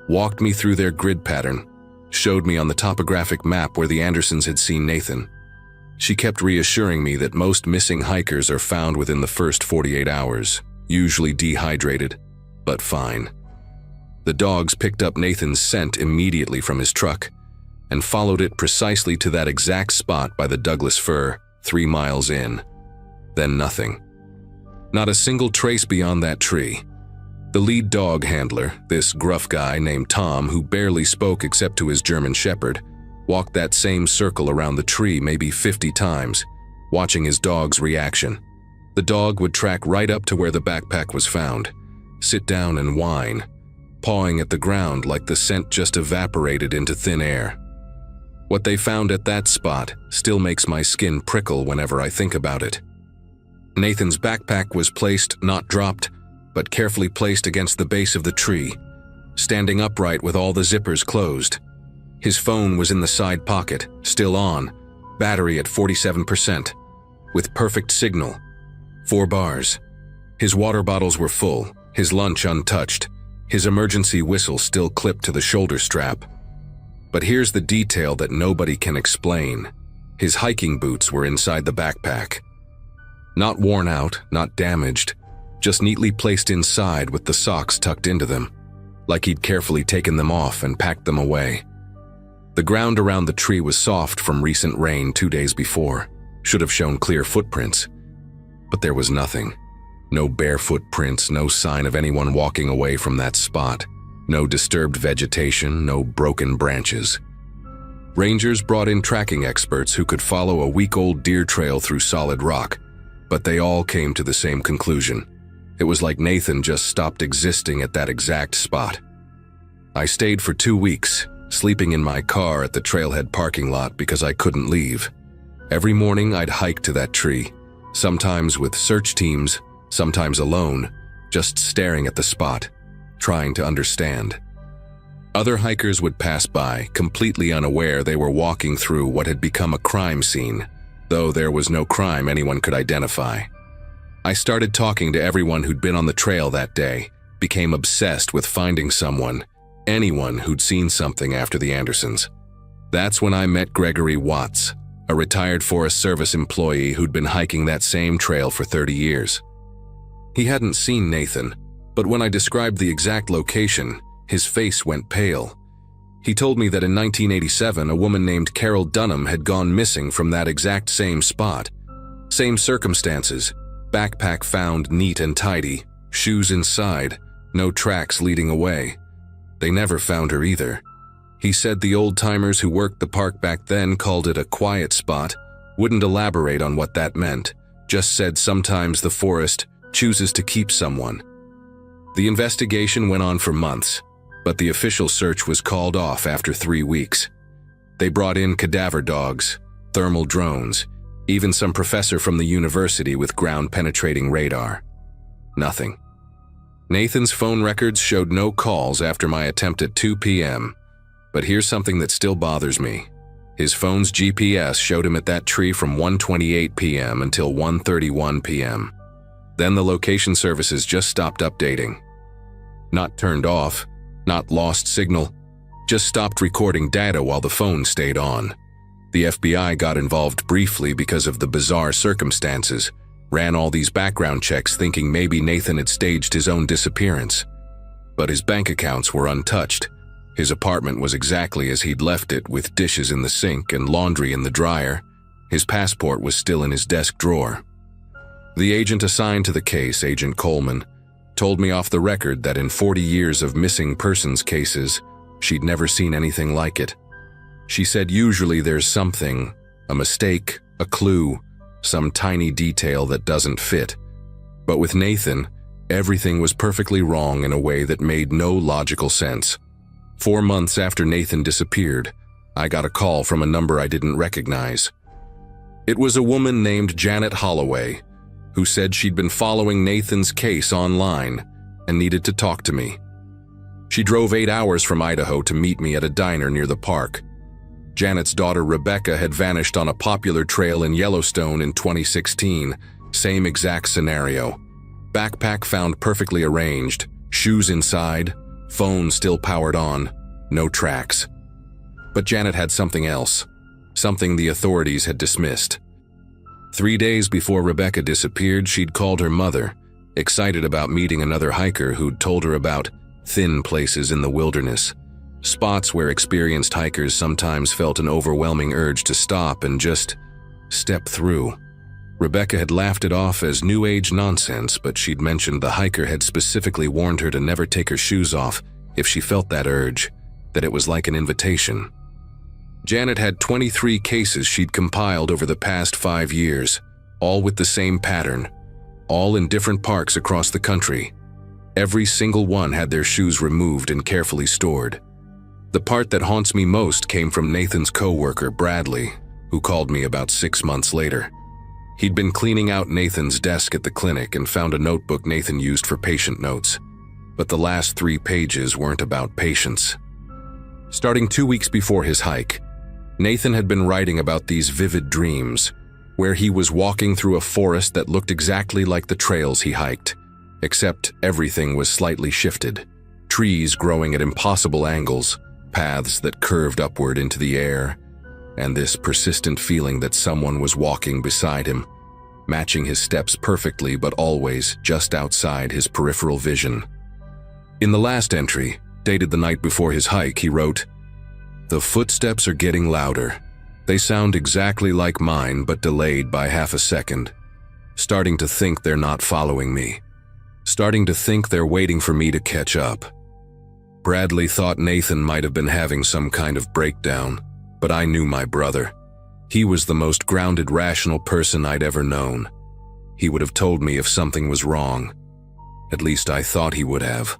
walked me through their grid pattern, showed me on the topographic map where the Andersons had seen Nathan. She kept reassuring me that most missing hikers are found within the first 48 hours, usually dehydrated, but fine. The dogs picked up Nathan's scent immediately from his truck and followed it precisely to that exact spot by the Douglas fir, 3 miles in. Then nothing. Not a single trace beyond that tree. The lead dog handler, this gruff guy named Tom who barely spoke except to his German shepherd, walked that same circle around the tree maybe 50 times, watching his dog's reaction. The dog would track right up to where the backpack was found, sit down and whine, pawing at the ground like the scent just evaporated into thin air. What they found at that spot still makes my skin prickle whenever I think about it. Nathan's backpack was placed, not dropped, but carefully placed against the base of the tree, standing upright with all the zippers closed. His phone was in the side pocket, still on, battery at 47%, with perfect signal. 4 bars. His water bottles were full, his lunch untouched, his emergency whistle still clipped to the shoulder strap. But here's the detail that nobody can explain. His hiking boots were inside the backpack. Not worn out, not damaged, just neatly placed inside with the socks tucked into them, like he'd carefully taken them off and packed them away. The ground around the tree was soft from recent rain 2 days before, should have shown clear footprints. But there was nothing. No barefoot prints, no sign of anyone walking away from that spot. No disturbed vegetation, no broken branches. Rangers brought in tracking experts who could follow a week-old deer trail through solid rock, but they all came to the same conclusion. It was like Nathan just stopped existing at that exact spot. I stayed for 2 weeks, sleeping in my car at the trailhead parking lot because I couldn't leave. Every morning I'd hike to that tree, sometimes with search teams, sometimes alone, just staring at the spot, trying to understand. Other hikers would pass by, completely unaware they were walking through what had become a crime scene, though there was no crime anyone could identify. I started talking to everyone who'd been on the trail that day, became obsessed with finding someone, anyone who'd seen something after the Andersons. That's when I met Gregory Watts, a retired Forest Service employee who'd been hiking that same trail for 30 years. He hadn't seen Nathan, but when I described the exact location, his face went pale. He told me that in 1987, a woman named Carol Dunham had gone missing from that exact same spot. Same circumstances, backpack found neat and tidy, shoes inside, no tracks leading away. They never found her either. He said the old-timers who worked the park back then called it a quiet spot, wouldn't elaborate on what that meant, just said sometimes the forest chooses to keep someone. The investigation went on for months, but the official search was called off after 3 weeks. They brought in cadaver dogs, thermal drones, even some professor from the university with ground-penetrating radar. Nothing. Nathan's phone records showed no calls after my attempt at 2 p.m., but here's something that still bothers me. His phone's GPS showed him at that tree from 1:28 p.m. until 1:31 p.m. Then the location services just stopped updating. Not turned off, not lost signal, just stopped recording data while the phone stayed on. The FBI got involved briefly because of the bizarre circumstances, ran all these background checks thinking maybe Nathan had staged his own disappearance. But his bank accounts were untouched. His apartment was exactly as he'd left it, with dishes in the sink and laundry in the dryer. His passport was still in his desk drawer. The agent assigned to the case, Agent Coleman, told me off the record that in 40 years of missing persons cases, she'd never seen anything like it. She said usually there's something, a mistake, a clue, some tiny detail that doesn't fit. But with Nathan, everything was perfectly wrong in a way that made no logical sense. 4 months after Nathan disappeared, I got a call from a number I didn't recognize. It was a woman named Janet Holloway, who said she'd been following Nathan's case online and needed to talk to me. She drove 8 hours from Idaho to meet me at a diner near the park. Janet's daughter Rebecca had vanished on a popular trail in Yellowstone in 2016, same exact scenario. Backpack found perfectly arranged, shoes inside, phone still powered on, no tracks. But Janet had something else, something the authorities had dismissed. 3 days before Rebecca disappeared, she'd called her mother, excited about meeting another hiker who'd told her about thin places in the wilderness, spots where experienced hikers sometimes felt an overwhelming urge to stop and just step through. Rebecca had laughed it off as New Age nonsense, but she'd mentioned the hiker had specifically warned her to never take her shoes off if she felt that urge, that it was like an invitation. Janet had 23 cases she'd compiled over the past 5 years, all with the same pattern, all in different parks across the country. Every single one had their shoes removed and carefully stored. The part that haunts me most came from Nathan's co-worker, Bradley, who called me about 6 months later. He'd been cleaning out Nathan's desk at the clinic and found a notebook Nathan used for patient notes. but the last 3 pages weren't about patience. Starting 2 weeks before his hike, Nathan had been writing about these vivid dreams, where he was walking through a forest that looked exactly like the trails he hiked, except everything was slightly shifted. Trees growing at impossible angles, paths that curved upward into the air, and this persistent feeling that someone was walking beside him, matching his steps perfectly but always just outside his peripheral vision. In the last entry, dated the night before his hike, he wrote, "The footsteps are getting louder. They sound exactly like mine but delayed by half a second. Starting to think they're not following me. Starting to think they're waiting for me to catch up." Bradley thought Nathan might have been having some kind of breakdown, but I knew my brother. He was the most grounded, rational person I'd ever known. He would have told me if something was wrong. At least I thought he would have.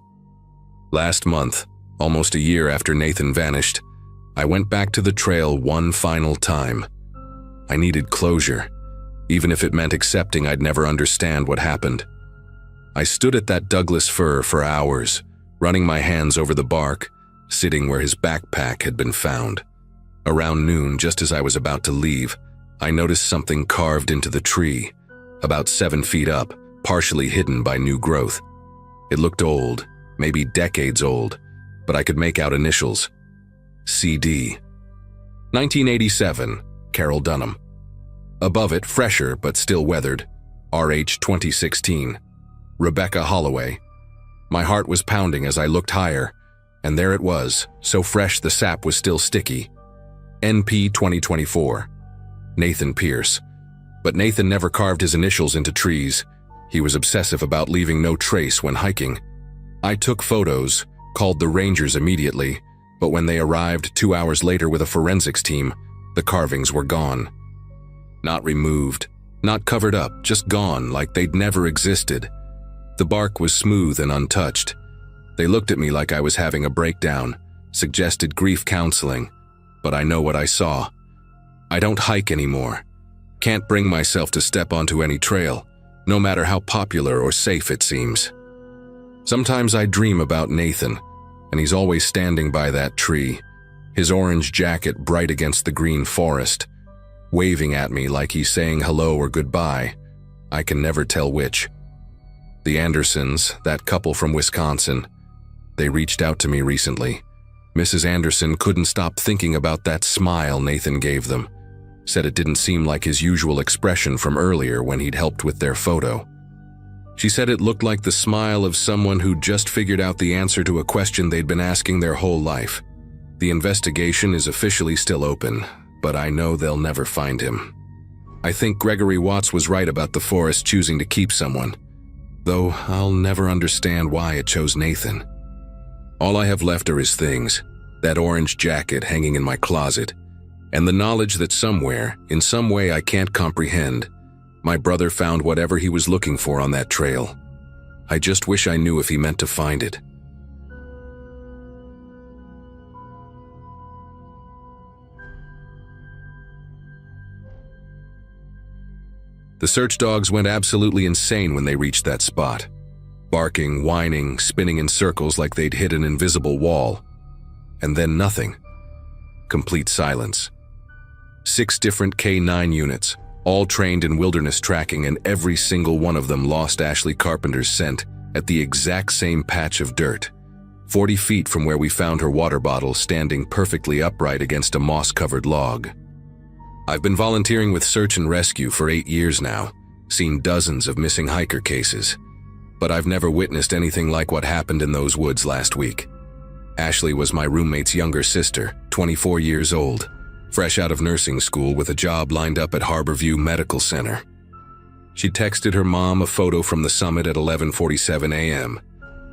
Last month, almost a year after Nathan vanished, I went back to the trail one final time. I needed closure, even if it meant accepting I'd never understand what happened. I stood at that Douglas fir for hours, running my hands over the bark, sitting where his backpack had been found. Around noon, just as I was about to leave, I noticed something carved into the tree, about 7 feet up, partially hidden by new growth. It looked old, maybe decades old, but I could make out initials. CD. 1987, Carol Dunham. Above it, fresher but still weathered, RH 2016, Rebecca Holloway. My heart was pounding as I looked higher, and there it was, so fresh the sap was still sticky. NP 2024, Nathan Pierce. But Nathan never carved his initials into trees. He was obsessive about leaving no trace when hiking. I took photos, called the rangers immediately, but when they arrived 2 hours later with a forensics team, the carvings were gone. Not removed, not covered up, just gone like they'd never existed. The bark was smooth and untouched. They looked at me like I was having a breakdown, suggested grief counseling, but I know what I saw. I don't hike anymore. Can't bring myself to step onto any trail, no matter how popular or safe it seems. Sometimes I dream about Nathan, and he's always standing by that tree, his orange jacket bright against the green forest, waving at me like he's saying hello or goodbye. I can never tell which. The Andersons, that couple from Wisconsin, they reached out to me recently. Mrs. Anderson couldn't stop thinking about that smile Nathan gave them. Said it didn't seem like his usual expression from earlier when he'd helped with their photo. She said it looked like the smile of someone who'd just figured out the answer to a question they'd been asking their whole life. The investigation is officially still open, but I know they'll never find him. I think Gregory Watts was right about the forest choosing to keep someone, though I'll never understand why it chose Nathan. All I have left are his things, that orange jacket hanging in my closet, and the knowledge that somewhere, in some way I can't comprehend, my brother found whatever he was looking for on that trail. I just wish I knew if he meant to find it. The search dogs went absolutely insane when they reached that spot. Barking, whining, spinning in circles like they'd hit an invisible wall. And then nothing. Complete silence. 6 different K9 units, all trained in wilderness tracking, and every single one of them lost Ashley Carpenter's scent at the exact same patch of dirt, 40 feet from where we found her water bottle standing perfectly upright against a moss-covered log. I've been volunteering with search and rescue for 8 years now, seen dozens of missing hiker cases, but I've never witnessed anything like what happened in those woods last week. Ashley was my roommate's younger sister, 24 years old, fresh out of nursing school with a job lined up at Harborview Medical Center. She texted her mom a photo from the summit at 11:47 a.m.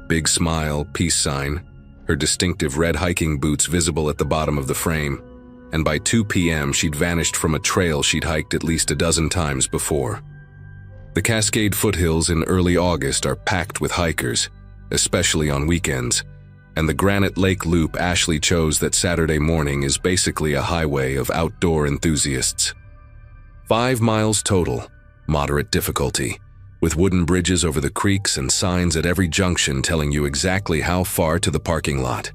Big smile, peace sign, her distinctive red hiking boots visible at the bottom of the frame, and by 2 p.m. she'd vanished from a trail she'd hiked at least a dozen times before. The Cascade foothills in early August are packed with hikers, especially on weekends, and the Granite Lake Loop Ashley chose that Saturday morning is basically a highway of outdoor enthusiasts. 5 miles total, moderate difficulty, with wooden bridges over the creeks and signs at every junction telling you exactly how far to the parking lot.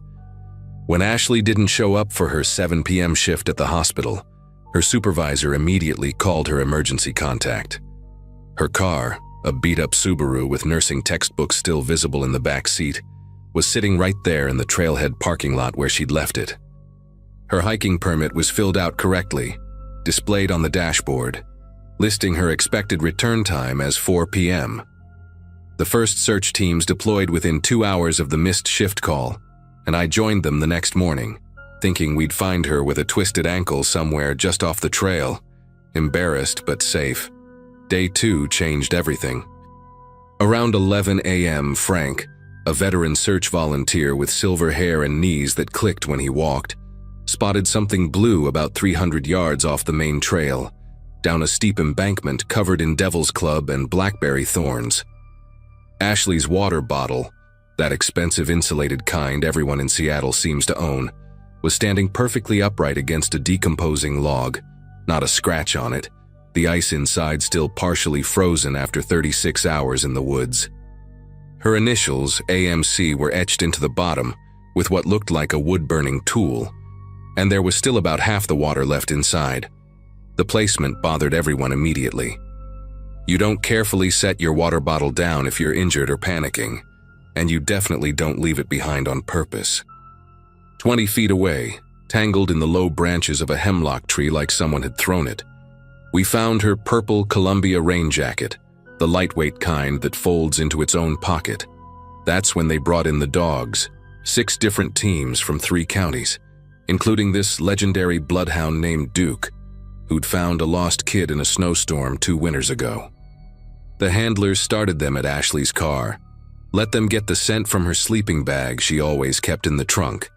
When Ashley didn't show up for her 7 p.m. shift at the hospital, her supervisor immediately called her emergency contact. Her car, a beat-up Subaru with nursing textbooks still visible in the back seat, was sitting right there in the trailhead parking lot where she'd left it. Her hiking permit was filled out correctly, displayed on the dashboard, listing her expected return time as 4 p.m. The first search teams deployed within 2 hours of the missed shift call, and I joined them the next morning, thinking we'd find her with a twisted ankle somewhere just off the trail, embarrassed but safe. Day 2 changed everything. Around 11 a.m., Frank, a veteran search volunteer with silver hair and knees that clicked when he walked, spotted something blue about 300 yards off the main trail, down a steep embankment covered in devil's club and blackberry thorns. Ashley's water bottle, that expensive insulated kind everyone in Seattle seems to own, was standing perfectly upright against a decomposing log, not a scratch on it, the ice inside still partially frozen after 36 hours in the woods. Her initials, AMC, were etched into the bottom with what looked like a wood-burning tool, and there was still about half the water left inside. The placement bothered everyone immediately. You don't carefully set your water bottle down if you're injured or panicking, and you definitely don't leave it behind on purpose. 20 feet away, tangled in the low branches of a hemlock tree like someone had thrown it, we found her purple Columbia rain jacket, the lightweight kind that folds into its own pocket. That's when they brought in the dogs, 6 different teams from 3 counties, including this legendary bloodhound named Duke, who'd found a lost kid in a snowstorm 2 winters ago. The handlers started them at Ashley's car, let them get the scent from her sleeping bag she always kept in the trunk,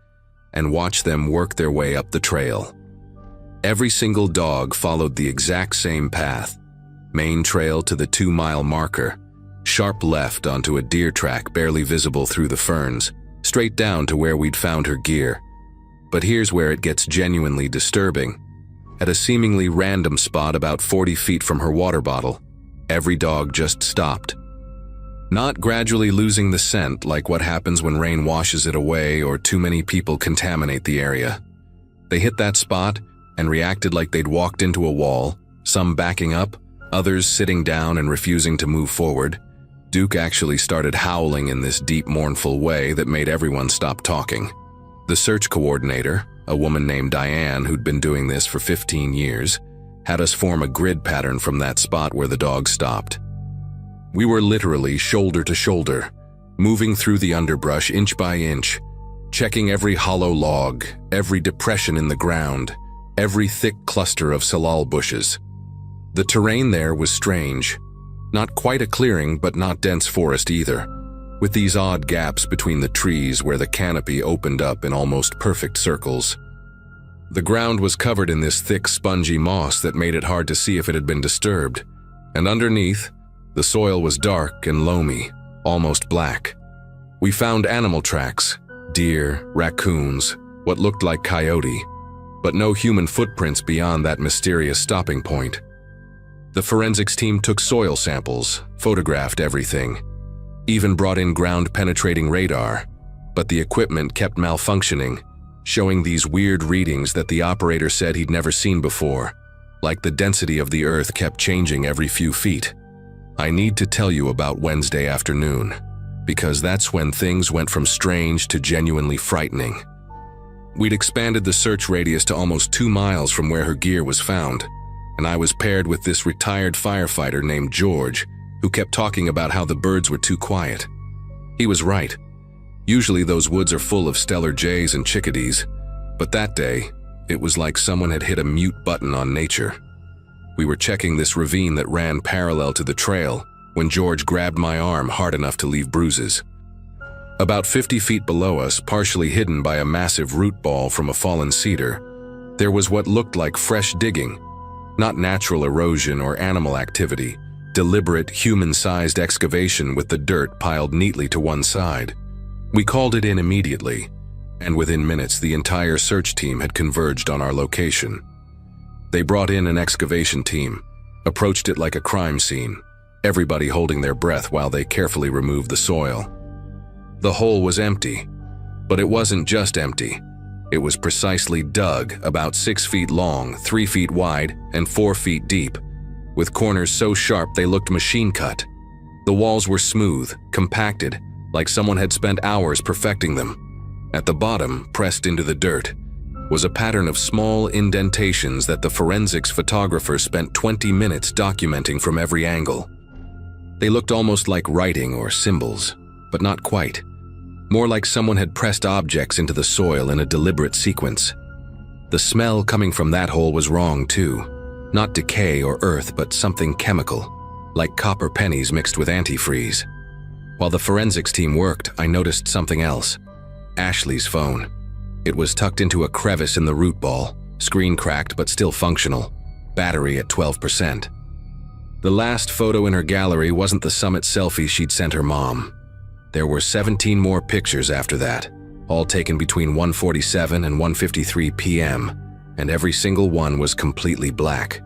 and watch them work their way up the trail. Every single dog followed the exact same path, main trail to the 2-mile marker, sharp left onto a deer track barely visible through the ferns, straight down to where we'd found her gear. But here's where it gets genuinely disturbing. At a seemingly random spot about 40 feet from her water bottle, every dog just stopped. Not gradually losing the scent like what happens when rain washes it away or too many people contaminate the area. They hit that spot and reacted like they'd walked into a wall, some backing up, others sitting down and refusing to move forward. Duke actually started howling in this deep, mournful way that made everyone stop talking. The search coordinator, a woman named Diane who'd been doing this for 15 years, had us form a grid pattern from that spot where the dogs stopped. We were literally shoulder to shoulder, moving through the underbrush inch by inch, checking every hollow log, every depression in the ground, every thick cluster of salal bushes. The terrain there was strange. Not quite a clearing, but not dense forest either, with these odd gaps between the trees where the canopy opened up in almost perfect circles. The ground was covered in this thick, spongy moss that made it hard to see if it had been disturbed, and underneath, the soil was dark and loamy, almost black. We found animal tracks, deer, raccoons, what looked like coyote, but no human footprints beyond that mysterious stopping point. The forensics team took soil samples, photographed everything, even brought in ground-penetrating radar, but the equipment kept malfunctioning, showing these weird readings that the operator said he'd never seen before, like the density of the earth kept changing every few feet. I need to tell you about Wednesday afternoon, because that's when things went from strange to genuinely frightening. We'd expanded the search radius to almost 2 miles from where her gear was found, and I was paired with this retired firefighter named George, who kept talking about how the birds were too quiet. He was right. Usually those woods are full of stellar jays and chickadees, but that day, it was like someone had hit a mute button on nature. We were checking this ravine that ran parallel to the trail when George grabbed my arm hard enough to leave bruises. About 50 feet below us, partially hidden by a massive root ball from a fallen cedar, there was what looked like fresh digging, not natural erosion or animal activity, deliberate human-sized excavation with the dirt piled neatly to one side. We called it in immediately, and within minutes the entire search team had converged on our location. They brought in an excavation team, approached it like a crime scene, everybody holding their breath while they carefully removed the soil. The hole was empty, but it wasn't just empty. It was precisely dug, about 6 feet long, 3 feet wide, and 4 feet deep, with corners so sharp they looked machine-cut. The walls were smooth, compacted, like someone had spent hours perfecting them. At the bottom, pressed into the dirt, was a pattern of small indentations that the forensics photographer spent 20 minutes documenting from every angle. They looked almost like writing or symbols, but not quite. More like someone had pressed objects into the soil in a deliberate sequence. The smell coming from that hole was wrong too. Not decay or earth, but something chemical, like copper pennies mixed with antifreeze. While the forensics team worked, I noticed something else. Ashley's phone. It was tucked into a crevice in the root ball, screen cracked but still functional, battery at 12%. The last photo in her gallery wasn't the summit selfie she'd sent her mom. There were 17 more pictures after that, all taken between 1:47 and 1:53 p.m., and every single one was completely black.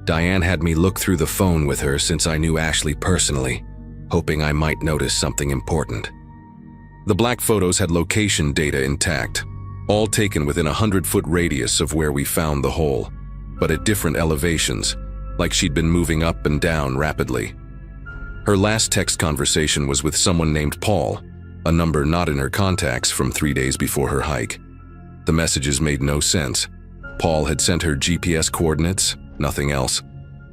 Diane had me look through the phone with her since I knew Ashley personally, hoping I might notice something important. The black photos had location data intact, all taken within a 100-foot radius of where we found the hole, but at different elevations, like she'd been moving up and down rapidly. Her last text conversation was with someone named Paul, a number not in her contacts from 3 days before her hike. The messages made no sense. Paul had sent her GPS coordinates, nothing else,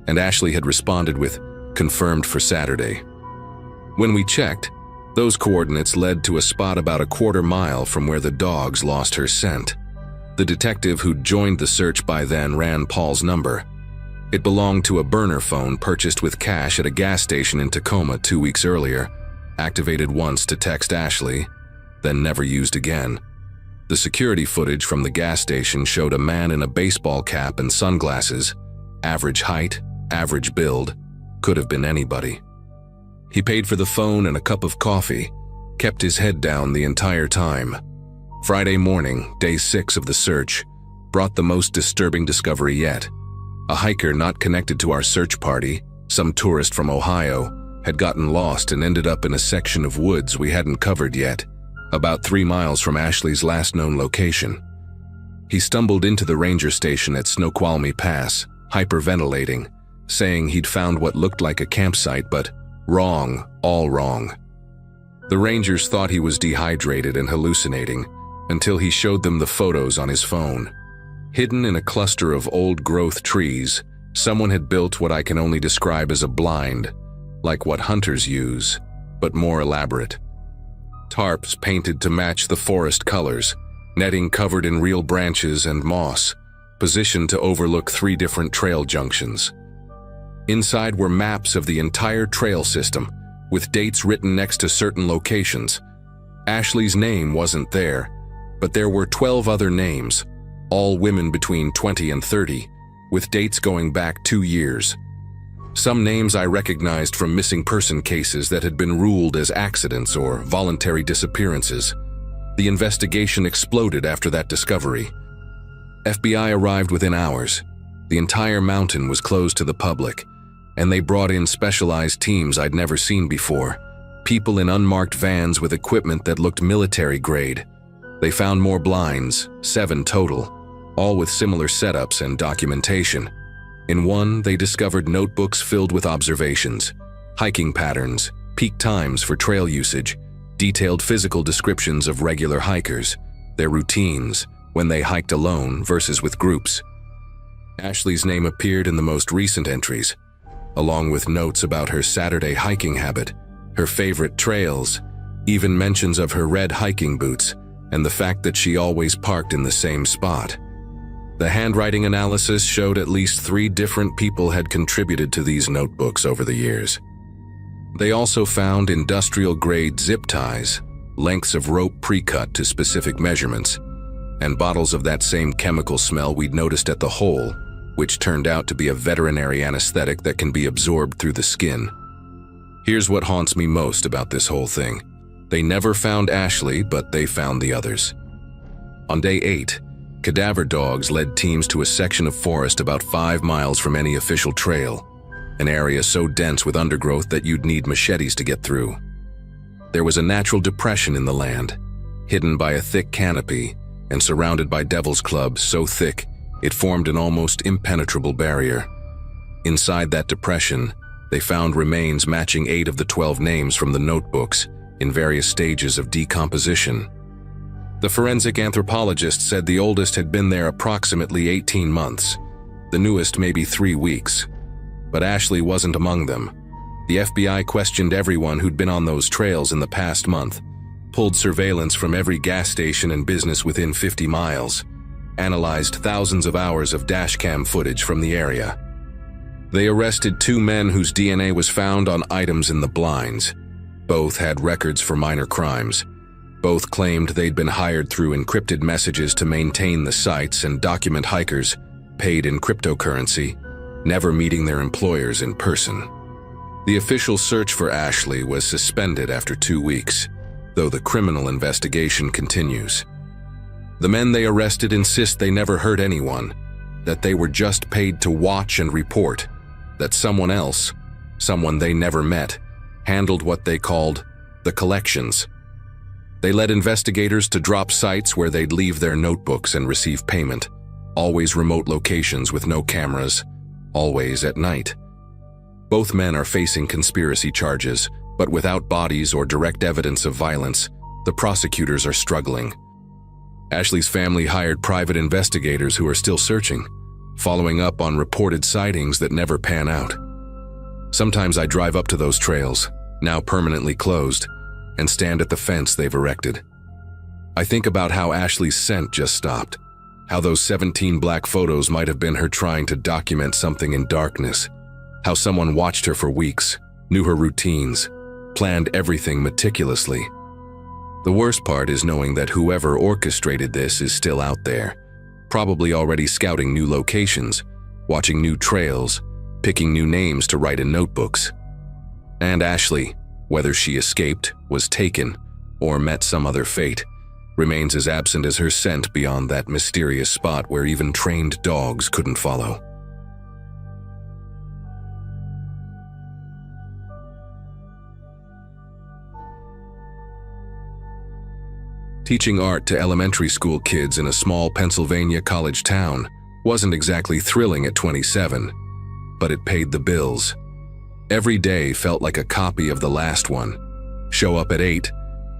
and Ashley had responded with, "Confirmed for Saturday." When we checked, those coordinates led to a spot about a quarter mile from where the dogs lost her scent. The detective who'd joined the search by then ran Paul's number. It belonged to a burner phone purchased with cash at a gas station in Tacoma 2 weeks earlier, activated once to text Ashley, then never used again. The security footage from the gas station showed a man in a baseball cap and sunglasses, average height, average build, could have been anybody. He paid for the phone and a cup of coffee, kept his head down the entire time. Friday morning, day 6 of the search, brought the most disturbing discovery yet. A hiker not connected to our search party, some tourist from Ohio, had gotten lost and ended up in a section of woods we hadn't covered yet, about 3 miles from Ashley's last known location. He stumbled into the ranger station at Snoqualmie Pass, hyperventilating, saying he'd found what looked like a campsite, but wrong, all wrong. The rangers thought he was dehydrated and hallucinating until he showed them the photos on his phone. Hidden in a cluster of old-growth trees, someone had built what I can only describe as a blind, like what hunters use, but more elaborate. Tarps painted to match the forest colors, netting covered in real branches and moss, positioned to overlook 3 different trail junctions. Inside were maps of the entire trail system, with dates written next to certain locations. Ashley's name wasn't there, but there were 12 other names, all women between 20 and 30, with dates going back 2 years. Some names I recognized from missing person cases that had been ruled as accidents or voluntary disappearances. The investigation exploded after that discovery. FBI arrived within hours. The entire mountain was closed to the public, and they brought in specialized teams I'd never seen before, people in unmarked vans with equipment that looked military grade. They found more blinds, 7 total, all with similar setups and documentation. In one, they discovered notebooks filled with observations, hiking patterns, peak times for trail usage, detailed physical descriptions of regular hikers, their routines, when they hiked alone versus with groups. Ashley's name appeared in the most recent entries, along with notes about her Saturday hiking habit, her favorite trails, even mentions of her red hiking boots, and the fact that she always parked in the same spot. The handwriting analysis showed at least 3 different people had contributed to these notebooks over the years. They also found industrial-grade zip ties, lengths of rope pre-cut to specific measurements, and bottles of that same chemical smell we'd noticed at the hole, which turned out to be a veterinary anesthetic that can be absorbed through the skin. Here's what haunts me most about this whole thing. They never found Ashley, but they found the others. On day 8, cadaver dogs led teams to a section of forest about 5 miles from any official trail. an area so dense with undergrowth that you'd need machetes to get through. There was a natural depression in the land, hidden by a thick canopy and surrounded by devil's clubs so thick it formed an almost impenetrable barrier. Inside that depression, they found remains matching 8 of the 12 names from the notebooks in various stages of decomposition. The forensic anthropologist said the oldest had been there approximately 18 months, the newest maybe 3 weeks. But Ashley wasn't among them. The FBI questioned everyone who'd been on those trails in the past month, pulled surveillance from every gas station and business within 50 miles, analyzed thousands of hours of dashcam footage from the area. They arrested 2 men whose DNA was found on items in the blinds. Both had records for minor crimes. Both claimed they'd been hired through encrypted messages to maintain the sites and document hikers, paid in cryptocurrency, never meeting their employers in person. The official search for Ashley was suspended after 2 weeks, though the criminal investigation continues. The men they arrested insist they never hurt anyone, that they were just paid to watch and report, that someone else, someone they never met, handled what they called the collections. They led investigators to drop sites where they'd leave their notebooks and receive payment, always remote locations with no cameras, always at night. Both men are facing conspiracy charges, but without bodies or direct evidence of violence, the prosecutors are struggling. Ashley's family hired private investigators who are still searching, following up on reported sightings that never pan out. Sometimes I drive up to those trails, now permanently closed, and stand at the fence they've erected. I think about how Ashley's scent just stopped, how those 17 black photos might have been her trying to document something in darkness, how someone watched her for weeks, knew her routines, planned everything meticulously. The worst part is knowing that whoever orchestrated this is still out there, probably already scouting new locations, watching new trails, picking new names to write in notebooks. And Ashley, whether she escaped, was taken, or met some other fate, remains as absent as her scent beyond that mysterious spot where even trained dogs couldn't follow. Teaching art to elementary school kids in a small Pennsylvania college town wasn't exactly thrilling at 27, but it paid the bills. Every day felt like a copy of the last one. Show up at 8,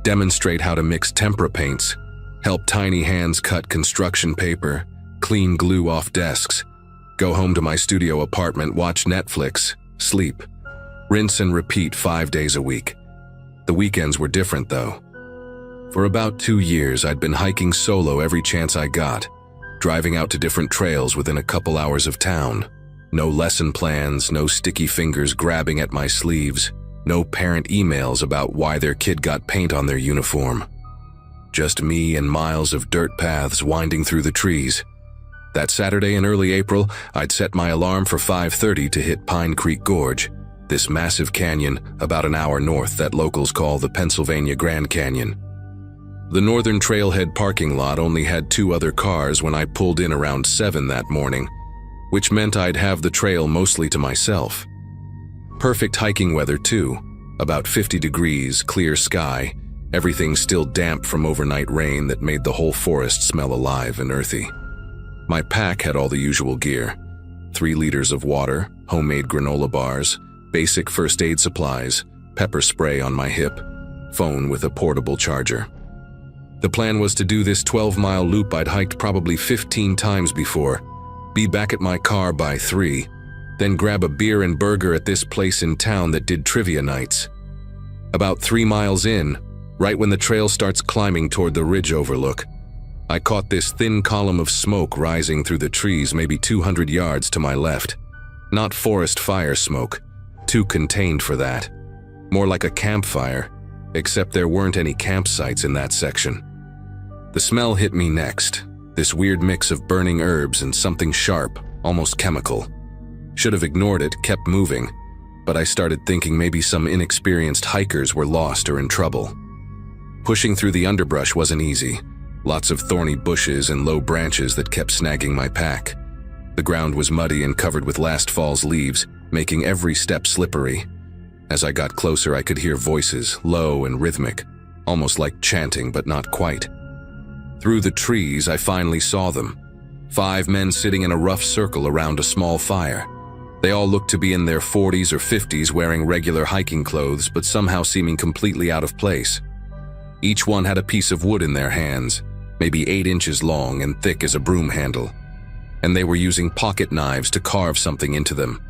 demonstrate how to mix tempera paints, help tiny hands cut construction paper, clean glue off desks, go home to my studio apartment, watch Netflix, sleep, rinse and repeat 5 days a week. The weekends were different though. For about 2 years, I'd been hiking solo every chance I got, driving out to different trails within a couple hours of town. No lesson plans, no sticky fingers grabbing at my sleeves, no parent emails about why their kid got paint on their uniform. Just me and miles of dirt paths winding through the trees. That Saturday in early April, I'd set my alarm for 5:30 to hit Pine Creek Gorge, this massive canyon about an hour north that locals call the Pennsylvania Grand Canyon. The northern trailhead parking lot only had 2 other cars when I pulled in around 7 that morning, which meant I'd have the trail mostly to myself. Perfect hiking weather too, about 50 degrees, clear sky, everything still damp from overnight rain that made the whole forest smell alive and earthy. My pack had all the usual gear: 3 liters of water, homemade granola bars, basic first aid supplies, pepper spray on my hip, phone with a portable charger. The plan was to do this 12-mile loop I'd hiked probably 15 times before, be back at my car by 3, then grab a beer and burger at this place in town that did trivia nights. About 3 miles in, right when the trail starts climbing toward the ridge overlook, I caught this thin column of smoke rising through the trees maybe 200 yards to my left. Not forest fire smoke, too contained for that. More like a campfire, except there weren't any campsites in that section. The smell hit me next, this weird mix of burning herbs and something sharp, almost chemical. Should have ignored it, kept moving, but I started thinking maybe some inexperienced hikers were lost or in trouble. Pushing through the underbrush wasn't easy, lots of thorny bushes and low branches that kept snagging my pack. The ground was muddy and covered with last fall's leaves, making every step slippery. As I got closer, I could hear voices, low and rhythmic, almost like chanting, but not quite. Through the trees, I finally saw them. 5 men sitting in a rough circle around a small fire. They all looked to be in their 40s or 50s, wearing regular hiking clothes, but somehow seeming completely out of place. Each one had a piece of wood in their hands, maybe 8 inches long and thick as a broom handle, and they were using pocket knives to carve something into them.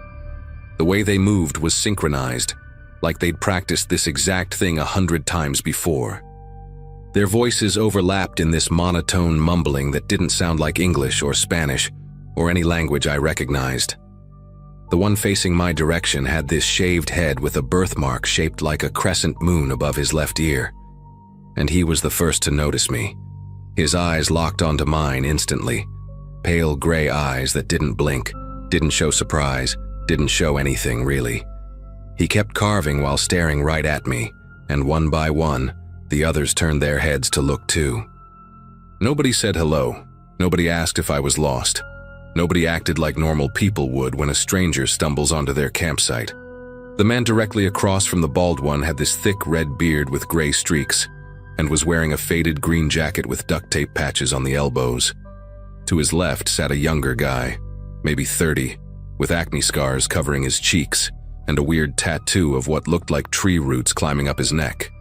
The way they moved was synchronized, like they'd practiced this exact thing 100 times before. Their voices overlapped in this monotone mumbling that didn't sound like English or Spanish or any language I recognized. The one facing my direction had this shaved head with a birthmark shaped like a crescent moon above his left ear, and he was the first to notice me. His eyes locked onto mine instantly, pale gray eyes that didn't blink, didn't show surprise, didn't show anything really. He kept carving while staring right at me, and one by one, the others turned their heads to look too. Nobody said hello. Nobody asked if I was lost. Nobody acted like normal people would when a stranger stumbles onto their campsite. The man directly across from the bald one had this thick red beard with gray streaks, and was wearing a faded green jacket with duct tape patches on the elbows. To his left sat a younger guy, maybe 30, with acne scars covering his cheeks, and a weird tattoo of what looked like tree roots climbing up his neck.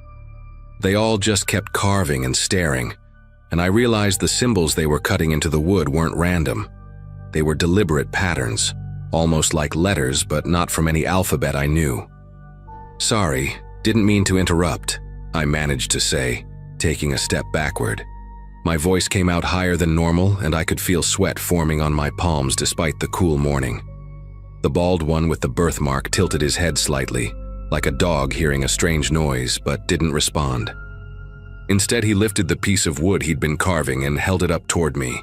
They all just kept carving and staring, and I realized the symbols they were cutting into the wood weren't random. They were deliberate patterns, almost like letters, but not from any alphabet I knew. "Sorry, didn't mean to interrupt," I managed to say, taking a step backward. My voice came out higher than normal, and I could feel sweat forming on my palms despite the cool morning. The bald one with the birthmark tilted his head slightly, like a dog hearing a strange noise, but didn't respond. Instead, he lifted the piece of wood he'd been carving and held it up toward me.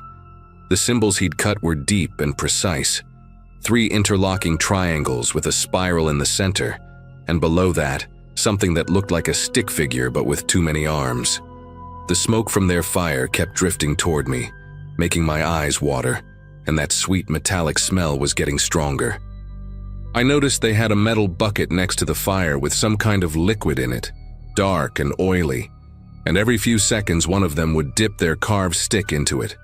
The symbols he'd cut were deep and precise, 3 interlocking triangles with a spiral in the center, and below that, something that looked like a stick figure but with too many arms. The smoke from their fire kept drifting toward me, making my eyes water, and that sweet metallic smell was getting stronger. I noticed they had a metal bucket next to the fire with some kind of liquid in it, dark and oily, and every few seconds one of them would dip their carved stick into it.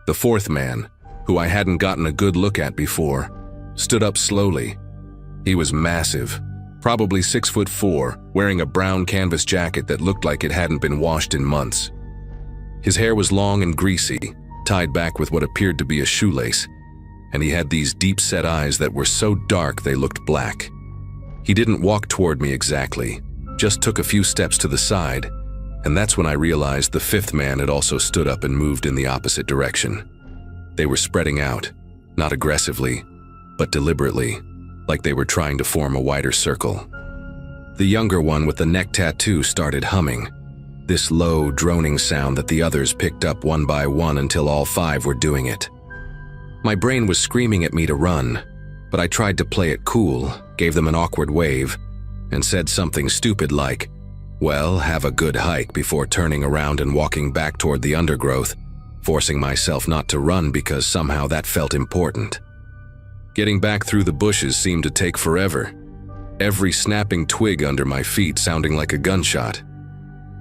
The 4th man, who I hadn't gotten a good look at before, stood up slowly. He was massive, probably 6'4", wearing a brown canvas jacket that looked like it hadn't been washed in months. His hair was long and greasy, tied back with what appeared to be a shoelace, and he had these deep-set eyes that were so dark they looked black. He didn't walk toward me exactly, just took a few steps to the side, and that's when I realized the 5th man had also stood up and moved in the opposite direction. They were spreading out, not aggressively, but deliberately, like they were trying to form a wider circle. The younger one with the neck tattoo started humming, this low, droning sound that the others picked up one by one until all 5 were doing it. My brain was screaming at me to run, but I tried to play it cool, gave them an awkward wave, and said something stupid like, "Well, have a good hike," before turning around and walking back toward the undergrowth, forcing myself not to run because somehow that felt important. Getting back through the bushes seemed to take forever, every snapping twig under my feet sounding like a gunshot.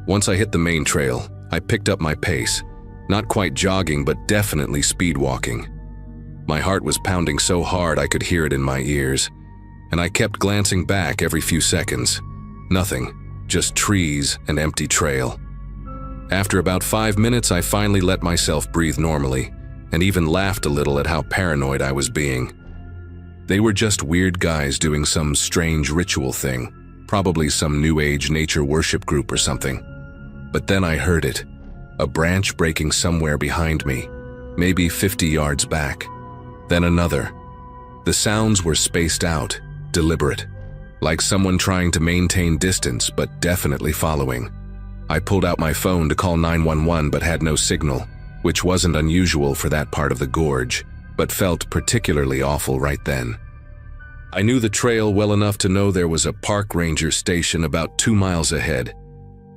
Once I hit the main trail, I picked up my pace, not quite jogging but definitely speed walking. My heart was pounding so hard I could hear it in my ears, and I kept glancing back every few seconds. Nothing, just trees and empty trail. After about 5 minutes, I finally let myself breathe normally, and even laughed a little at how paranoid I was being. They were just weird guys doing some strange ritual thing, probably some New Age nature worship group or something. But then I heard it, a branch breaking somewhere behind me, maybe 50 yards back. Then another. The sounds were spaced out, deliberate, like someone trying to maintain distance but definitely following. I pulled out my phone to call 911 but had no signal, which wasn't unusual for that part of the gorge, but felt particularly awful right then. I knew the trail well enough to know there was a park ranger station about 2 miles ahead,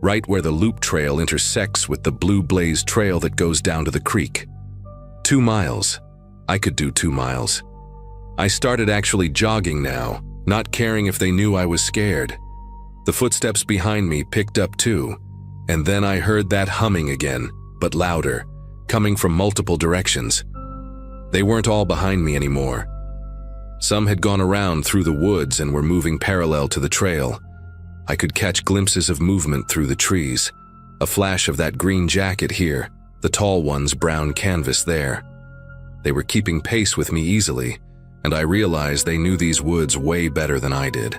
right where the loop trail intersects with the Blue Blaze Trail that goes down to the creek. 2 miles. I could do 2 miles. I started actually jogging now, not caring if they knew I was scared. The footsteps behind me picked up too, and then I heard that humming again, but louder, coming from multiple directions. They weren't all behind me anymore. Some had gone around through the woods and were moving parallel to the trail. I could catch glimpses of movement through the trees, a flash of that green jacket here, the tall one's brown canvas there. They were keeping pace with me easily, and I realized they knew these woods way better than I did.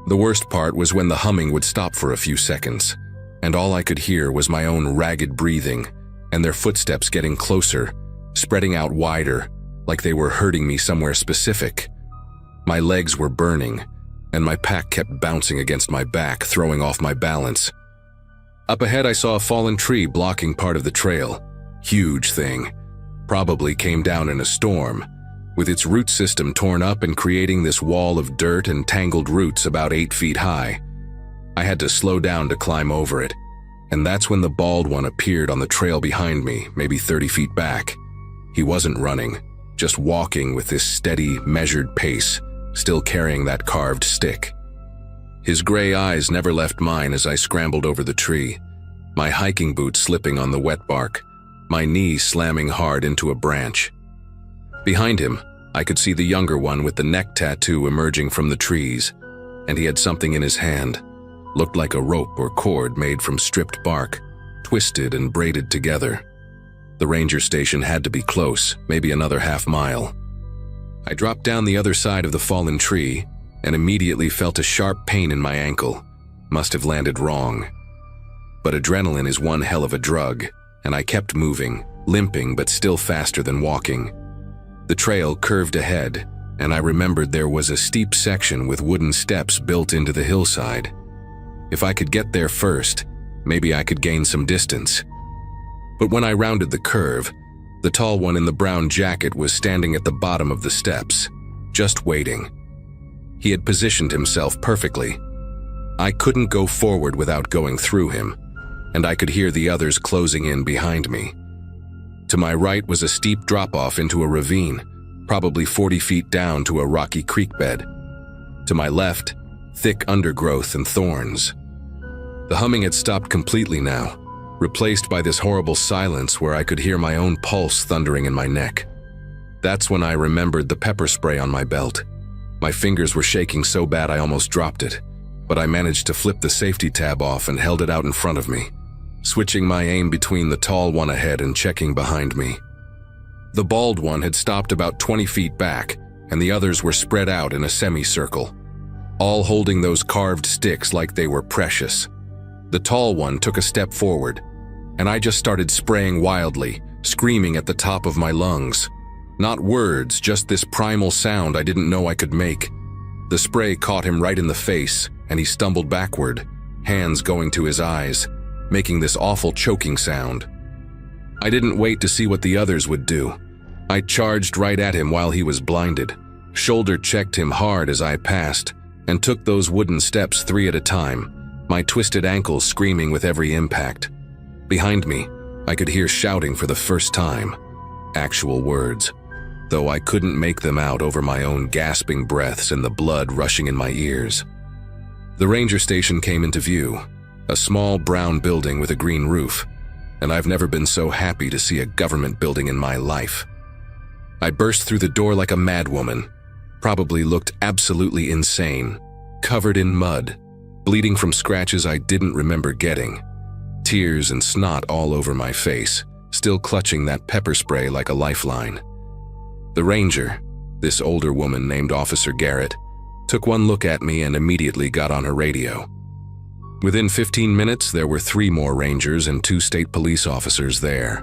The worst part was when the humming would stop for a few seconds, and all I could hear was my own ragged breathing and their footsteps getting closer, spreading out wider, like they were hurting me somewhere specific. My legs were burning, and my pack kept bouncing against my back, throwing off my balance. Up ahead, I saw a fallen tree blocking part of the trail. Huge thing. Probably came down in a storm, with its root system torn up and creating this wall of dirt and tangled roots about 8 feet high. I had to slow down to climb over it, and that's when the bald one appeared on the trail behind me, maybe 30 feet back. He wasn't running, just walking with this steady, measured pace, still carrying that carved stick. His gray eyes never left mine as I scrambled over the tree, my hiking boots slipping on the wet bark, my knee slamming hard into a branch. Behind him, I could see the younger one with the neck tattoo emerging from the trees, and he had something in his hand. Looked like a rope or cord made from stripped bark, twisted and braided together. The ranger station had to be close, maybe another half-mile. I dropped down the other side of the fallen tree and immediately felt a sharp pain in my ankle. Must have landed wrong. But adrenaline is one hell of a drug, and I kept moving, limping but still faster than walking. The trail curved ahead, and I remembered there was a steep section with wooden steps built into the hillside. If I could get there first, maybe I could gain some distance. But when I rounded the curve, the tall one in the brown jacket was standing at the bottom of the steps, just waiting. He had positioned himself perfectly. I couldn't go forward without going through him, and I could hear the others closing in behind me. To my right was a steep drop-off into a ravine, probably 40 feet down to a rocky creek bed. To my left, thick undergrowth and thorns. The humming had stopped completely now, replaced by this horrible silence where I could hear my own pulse thundering in my neck. That's when I remembered the pepper spray on my belt. My fingers were shaking so bad I almost dropped it, but I managed to flip the safety tab off and held it out in front of me, switching my aim between the tall one ahead and checking behind me. The bald one had stopped about 20 feet back, and the others were spread out in a semicircle, all holding those carved sticks like they were precious. The tall one took a step forward, and I just started spraying wildly, screaming at the top of my lungs. Not words, just this primal sound I didn't know I could make. The spray caught him right in the face, and he stumbled backward, hands going to his eyes, making this awful choking sound. I didn't wait to see what the others would do. I charged right at him while he was blinded, shoulder-checked him hard as I passed, and took those wooden steps 3 at a time, my twisted ankles screaming with every impact. Behind me, I could hear shouting for the first time. Actual words, though I couldn't make them out over my own gasping breaths and the blood rushing in my ears. The ranger station came into view, a small brown building with a green roof, and I've never been so happy to see a government building in my life. I burst through the door like a madwoman, probably looked absolutely insane, covered in mud, bleeding from scratches I didn't remember getting, tears and snot all over my face, still clutching that pepper spray like a lifeline. The ranger, this older woman named Officer Garrett, took one look at me and immediately got on her radio. Within 15 minutes, there were 3 more rangers and 2 state police officers there.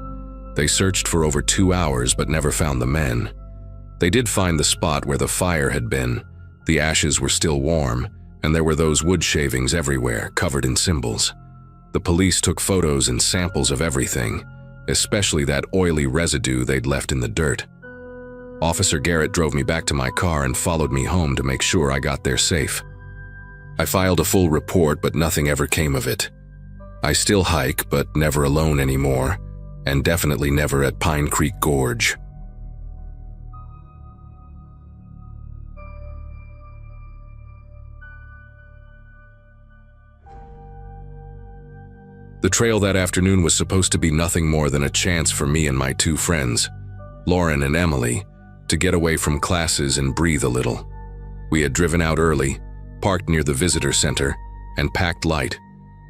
They searched for over 2 hours but never found the men. They did find the spot where the fire had been. The ashes were still warm, and there were those wood shavings everywhere, covered in symbols. The police took photos and samples of everything, especially that oily residue they'd left in the dirt. Officer Garrett drove me back to my car and followed me home to make sure I got there safe. I filed a full report, but nothing ever came of it. I still hike, but never alone anymore, and definitely never at Pine Creek Gorge. The trail that afternoon was supposed to be nothing more than a chance for me and my two friends, Lauren and Emily, to get away from classes and breathe a little. We had driven out early, parked near the visitor center, and packed light.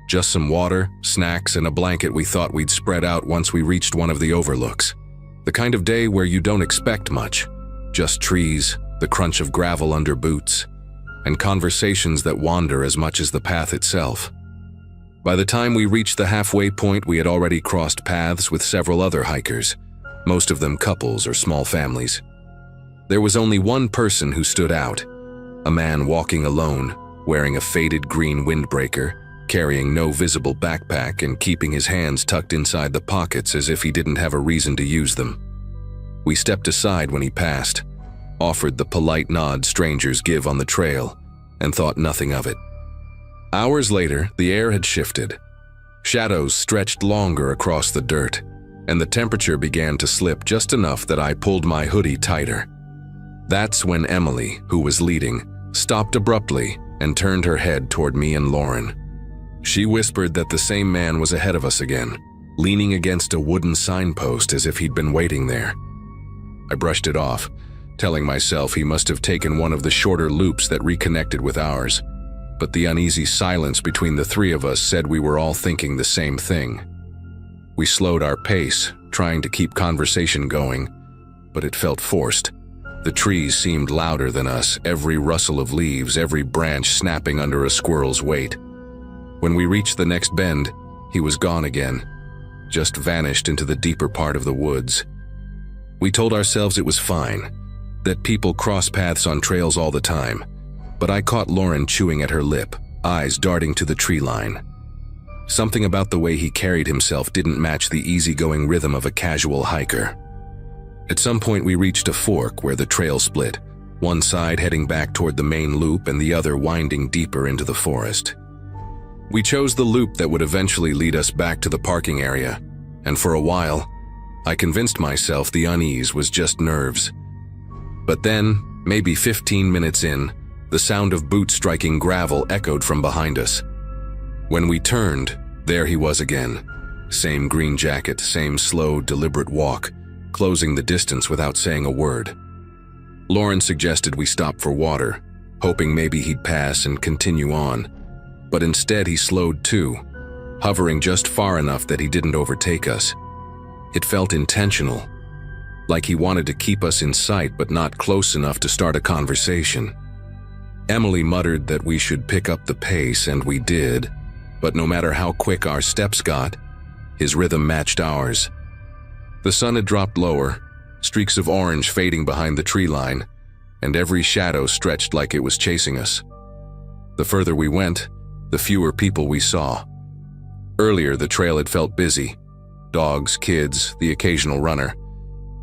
Just some water, snacks, and a blanket we thought we'd spread out once we reached one of the overlooks. The kind of day where you don't expect much, just trees, the crunch of gravel under boots, and conversations that wander as much as the path itself. By the time we reached the halfway point, we had already crossed paths with several other hikers, most of them couples or small families. There was only one person who stood out, a man walking alone, wearing a faded green windbreaker, carrying no visible backpack and keeping his hands tucked inside the pockets as if he didn't have a reason to use them. We stepped aside when he passed, offered the polite nod strangers give on the trail, and thought nothing of it. Hours later, the air had shifted. Shadows stretched longer across the dirt, and the temperature began to slip just enough that I pulled my hoodie tighter. That's when Emily, who was leading, stopped abruptly and turned her head toward me and Lauren. She whispered that the same man was ahead of us again, leaning against a wooden signpost as if he'd been waiting there. I brushed it off, telling myself he must have taken one of the shorter loops that reconnected with ours, but the uneasy silence between the three of us said we were all thinking the same thing. We slowed our pace, trying to keep conversation going, but it felt forced. The trees seemed louder than us, every rustle of leaves, every branch snapping under a squirrel's weight. When we reached the next bend, he was gone again, just vanished into the deeper part of the woods. We told ourselves it was fine, that people cross paths on trails all the time, but I caught Lauren chewing at her lip, eyes darting to the tree line. Something about the way he carried himself didn't match the easygoing rhythm of a casual hiker. At some point we reached a fork where the trail split, one side heading back toward the main loop and the other winding deeper into the forest. We chose the loop that would eventually lead us back to the parking area, and for a while, I convinced myself the unease was just nerves. But then, maybe 15 minutes in, the sound of boots striking gravel echoed from behind us. When we turned, there he was again. Same green jacket, same slow, deliberate walk, closing the distance without saying a word. Lauren suggested we stop for water, hoping maybe he'd pass and continue on, but instead he slowed too, hovering just far enough that he didn't overtake us. It felt intentional, like he wanted to keep us in sight but not close enough to start a conversation. Emily muttered that we should pick up the pace, and we did, but no matter how quick our steps got, his rhythm matched ours. The sun had dropped lower, streaks of orange fading behind the tree line, and every shadow stretched like it was chasing us. The further we went, the fewer people we saw. Earlier, the trail had felt busy. Dogs, kids, the occasional runner.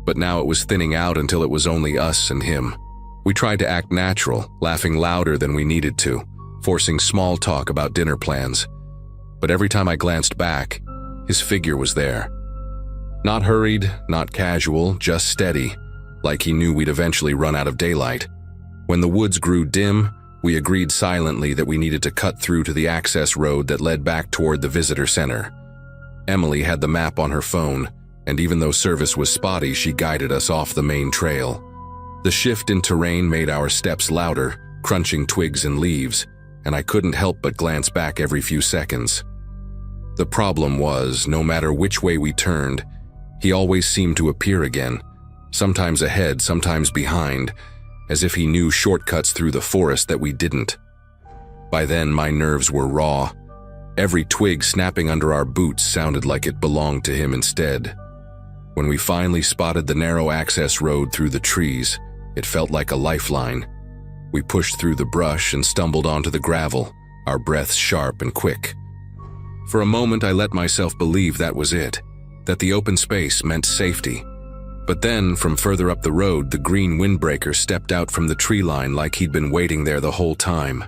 But now it was thinning out until it was only us and him. We tried to act natural, laughing louder than we needed to, forcing small talk about dinner plans. But every time I glanced back, his figure was there. Not hurried, not casual, just steady, like he knew we'd eventually run out of daylight. When the woods grew dim, we agreed silently that we needed to cut through to the access road that led back toward the visitor center. Emily had the map on her phone, and even though service was spotty, she guided us off the main trail. The shift in terrain made our steps louder, crunching twigs and leaves, and I couldn't help but glance back every few seconds. The problem was, no matter which way we turned, he always seemed to appear again, sometimes ahead, sometimes behind, as if he knew shortcuts through the forest that we didn't. By then, my nerves were raw. Every twig snapping under our boots sounded like it belonged to him instead. When we finally spotted the narrow access road through the trees, it felt like a lifeline. We pushed through the brush and stumbled onto the gravel, our breaths sharp and quick. For a moment, I let myself believe that was it, that the open space meant safety. But then, from further up the road, the green windbreaker stepped out from the tree line like he'd been waiting there the whole time.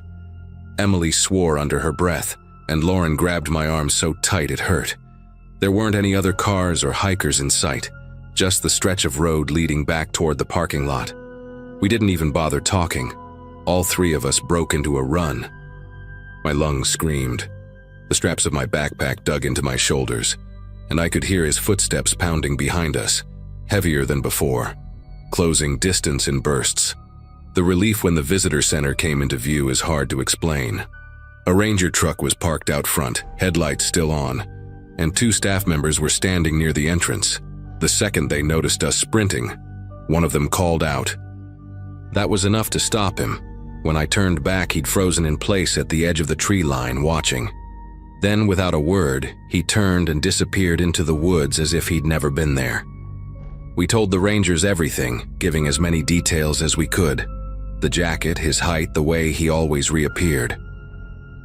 Emily swore under her breath, and Lauren grabbed my arm so tight it hurt. There weren't any other cars or hikers in sight, just the stretch of road leading back toward the parking lot. We didn't even bother talking. All three of us broke into a run. My lungs screamed. The straps of my backpack dug into my shoulders, and I could hear his footsteps pounding behind us, heavier than before, closing distance in bursts. The relief when the visitor center came into view is hard to explain. A ranger truck was parked out front, headlights still on, and 2 staff members were standing near the entrance. The second they noticed us sprinting, one of them called out. That was enough to stop him. When I turned back, he'd frozen in place at the edge of the tree line, watching. Then, without a word, he turned and disappeared into the woods as if he'd never been there. We told the rangers everything, giving as many details as we could. The jacket, his height, the way he always reappeared.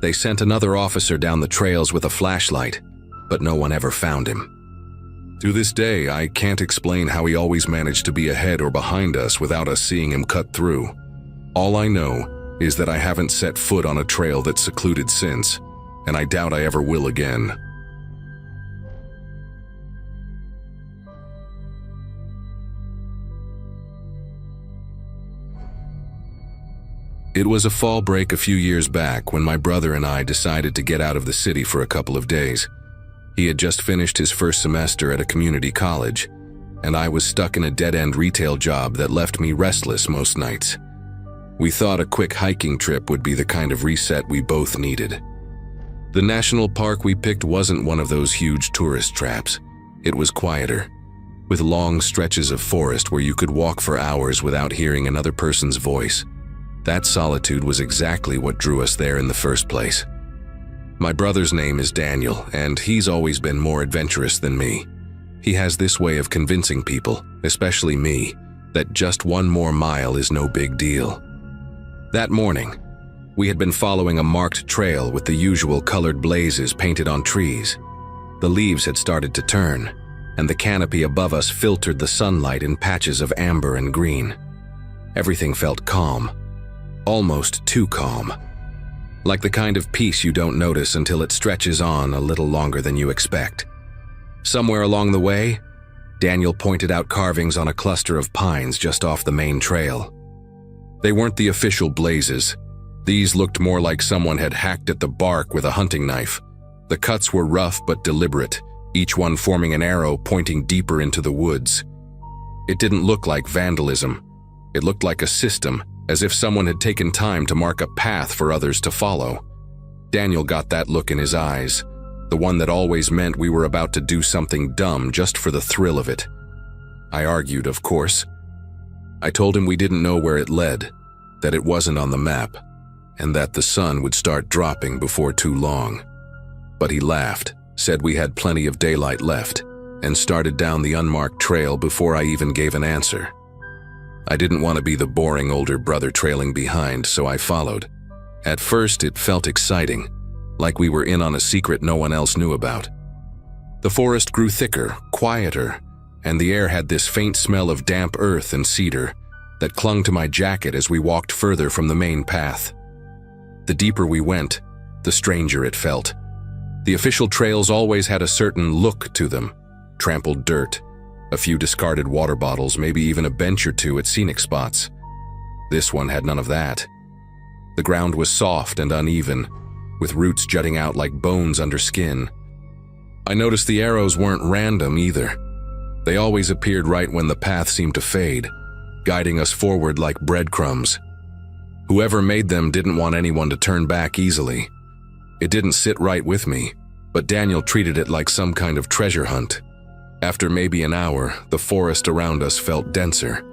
They sent another officer down the trails with a flashlight, but no one ever found him. To this day, I can't explain how he always managed to be ahead or behind us without us seeing him cut through. All I know is that I haven't set foot on a trail that's secluded since, and I doubt I ever will again. It was a fall break a few years back when my brother and I decided to get out of the city for a couple of days. He had just finished his first semester at a community college, and I was stuck in a dead-end retail job that left me restless most nights. We thought a quick hiking trip would be the kind of reset we both needed. The national park we picked wasn't one of those huge tourist traps. It was quieter, with long stretches of forest where you could walk for hours without hearing another person's voice. That solitude was exactly what drew us there in the first place. My brother's name is Daniel, and he's always been more adventurous than me. He has this way of convincing people, especially me, that just 1 more mile is no big deal. That morning, we had been following a marked trail with the usual colored blazes painted on trees. The leaves had started to turn, and the canopy above us filtered the sunlight in patches of amber and green. Everything felt calm. Almost too calm. Like the kind of peace you don't notice until it stretches on a little longer than you expect. Somewhere along the way, Daniel pointed out carvings on a cluster of pines just off the main trail. They weren't the official blazes. These looked more like someone had hacked at the bark with a hunting knife. The cuts were rough but deliberate, each one forming an arrow pointing deeper into the woods. It didn't look like vandalism. It looked like a system, as if someone had taken time to mark a path for others to follow. Daniel got that look in his eyes, the one that always meant we were about to do something dumb just for the thrill of it. I argued, of course. I told him we didn't know where it led, that it wasn't on the map, and that the sun would start dropping before too long. But he laughed, said we had plenty of daylight left, and started down the unmarked trail before I even gave an answer. I didn't want to be the boring older brother trailing behind, so I followed. At first, it felt exciting, like we were in on a secret no one else knew about. The forest grew thicker, quieter, and the air had this faint smell of damp earth and cedar that clung to my jacket as we walked further from the main path. The deeper we went, the stranger it felt. The official trails always had a certain look to them: trampled dirt, a few discarded water bottles, maybe even a bench or two at scenic spots. This one had none of that. The ground was soft and uneven, with roots jutting out like bones under skin. I noticed the arrows weren't random either. They always appeared right when the path seemed to fade, guiding us forward like breadcrumbs. Whoever made them didn't want anyone to turn back easily. It didn't sit right with me, but Daniel treated it like some kind of treasure hunt. After maybe an hour, the forest around us felt denser.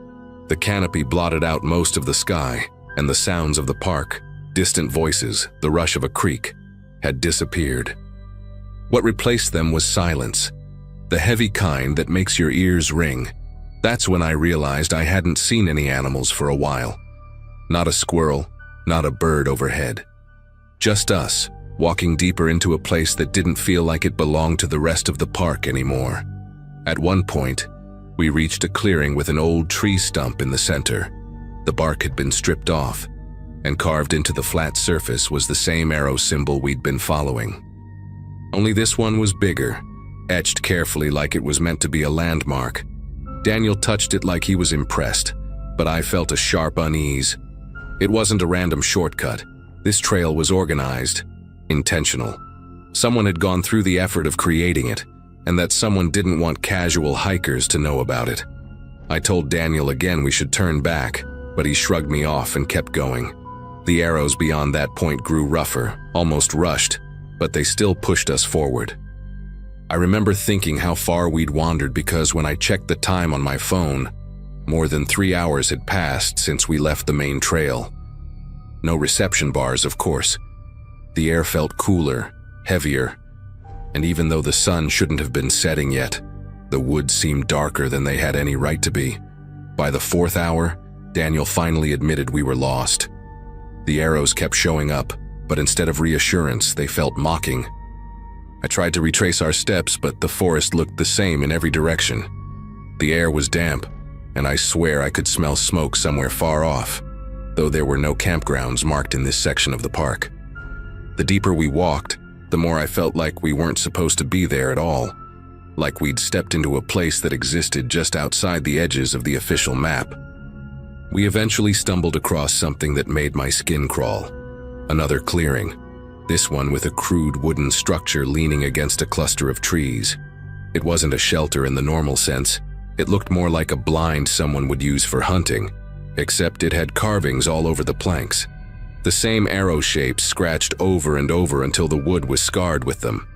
The canopy blotted out most of the sky, and the sounds of the park, distant voices, the rush of a creek, had disappeared. What replaced them was silence, the heavy kind that makes your ears ring. That's when I realized I hadn't seen any animals for a while. Not a squirrel, not a bird overhead. Just us, walking deeper into a place that didn't feel like it belonged to the rest of the park anymore. At one point, we reached a clearing with an old tree stump in the center. The bark had been stripped off, and carved into the flat surface was the same arrow symbol we'd been following. Only this one was bigger, etched carefully like it was meant to be a landmark. Daniel touched it like he was impressed, but I felt a sharp unease. It wasn't a random shortcut. This trail was organized, intentional. Someone had gone through the effort of creating it, and that someone didn't want casual hikers to know about it. I told Daniel again we should turn back, but he shrugged me off and kept going. The arrows beyond that point grew rougher, almost rushed, but they still pushed us forward. I remember thinking how far we'd wandered because when I checked the time on my phone, more than 3 hours had passed since we left the main trail. No reception bars, of course. The air felt cooler, heavier, and even though the sun shouldn't have been setting yet, the woods seemed darker than they had any right to be. By the 4th hour, Daniel finally admitted we were lost. The arrows kept showing up, but instead of reassurance, they felt mocking. I tried to retrace our steps, but the forest looked the same in every direction. The air was damp, and I swear I could smell smoke somewhere far off, though there were no campgrounds marked in this section of the park. The deeper we walked, the more I felt like we weren't supposed to be there at all, like we'd stepped into a place that existed just outside the edges of the official map. We eventually stumbled across something that made my skin crawl. Another clearing, this one with a crude wooden structure leaning against a cluster of trees. It wasn't a shelter in the normal sense. It looked more like a blind someone would use for hunting, except it had carvings all over the planks. The same arrow shapes scratched over and over until the wood was scarred with them.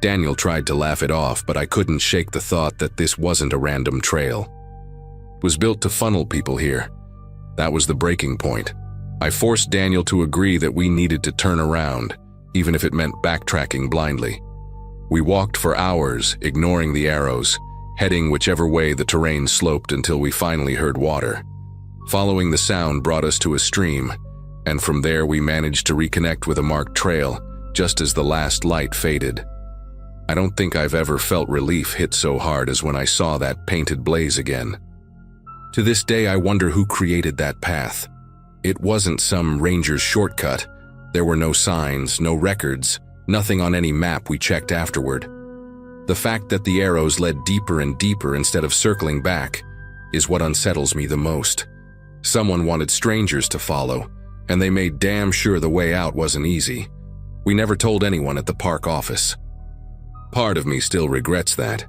Daniel tried to laugh it off, but I couldn't shake the thought that this wasn't a random trail. It was built to funnel people here. That was the breaking point. I forced Daniel to agree that we needed to turn around, even if it meant backtracking blindly. We walked for hours, ignoring the arrows, heading whichever way the terrain sloped until we finally heard water. Following the sound brought us to a stream, and from there we managed to reconnect with a marked trail just as the last light faded. I don't think I've ever felt relief hit so hard as when I saw that painted blaze again. To this day, I wonder who created that path. It wasn't some ranger's shortcut. There were no signs, no records, nothing on any map we checked afterward. The fact that the arrows led deeper and deeper instead of circling back is what unsettles me the most. Someone wanted strangers to follow, and they made damn sure the way out wasn't easy. We never told anyone at the park office. Part of me still regrets that,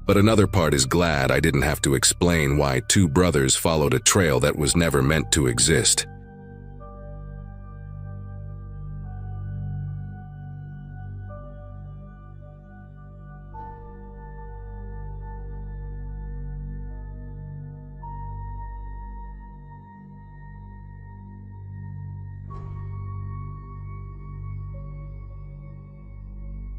but another part is glad I didn't have to explain why two brothers followed a trail that was never meant to exist.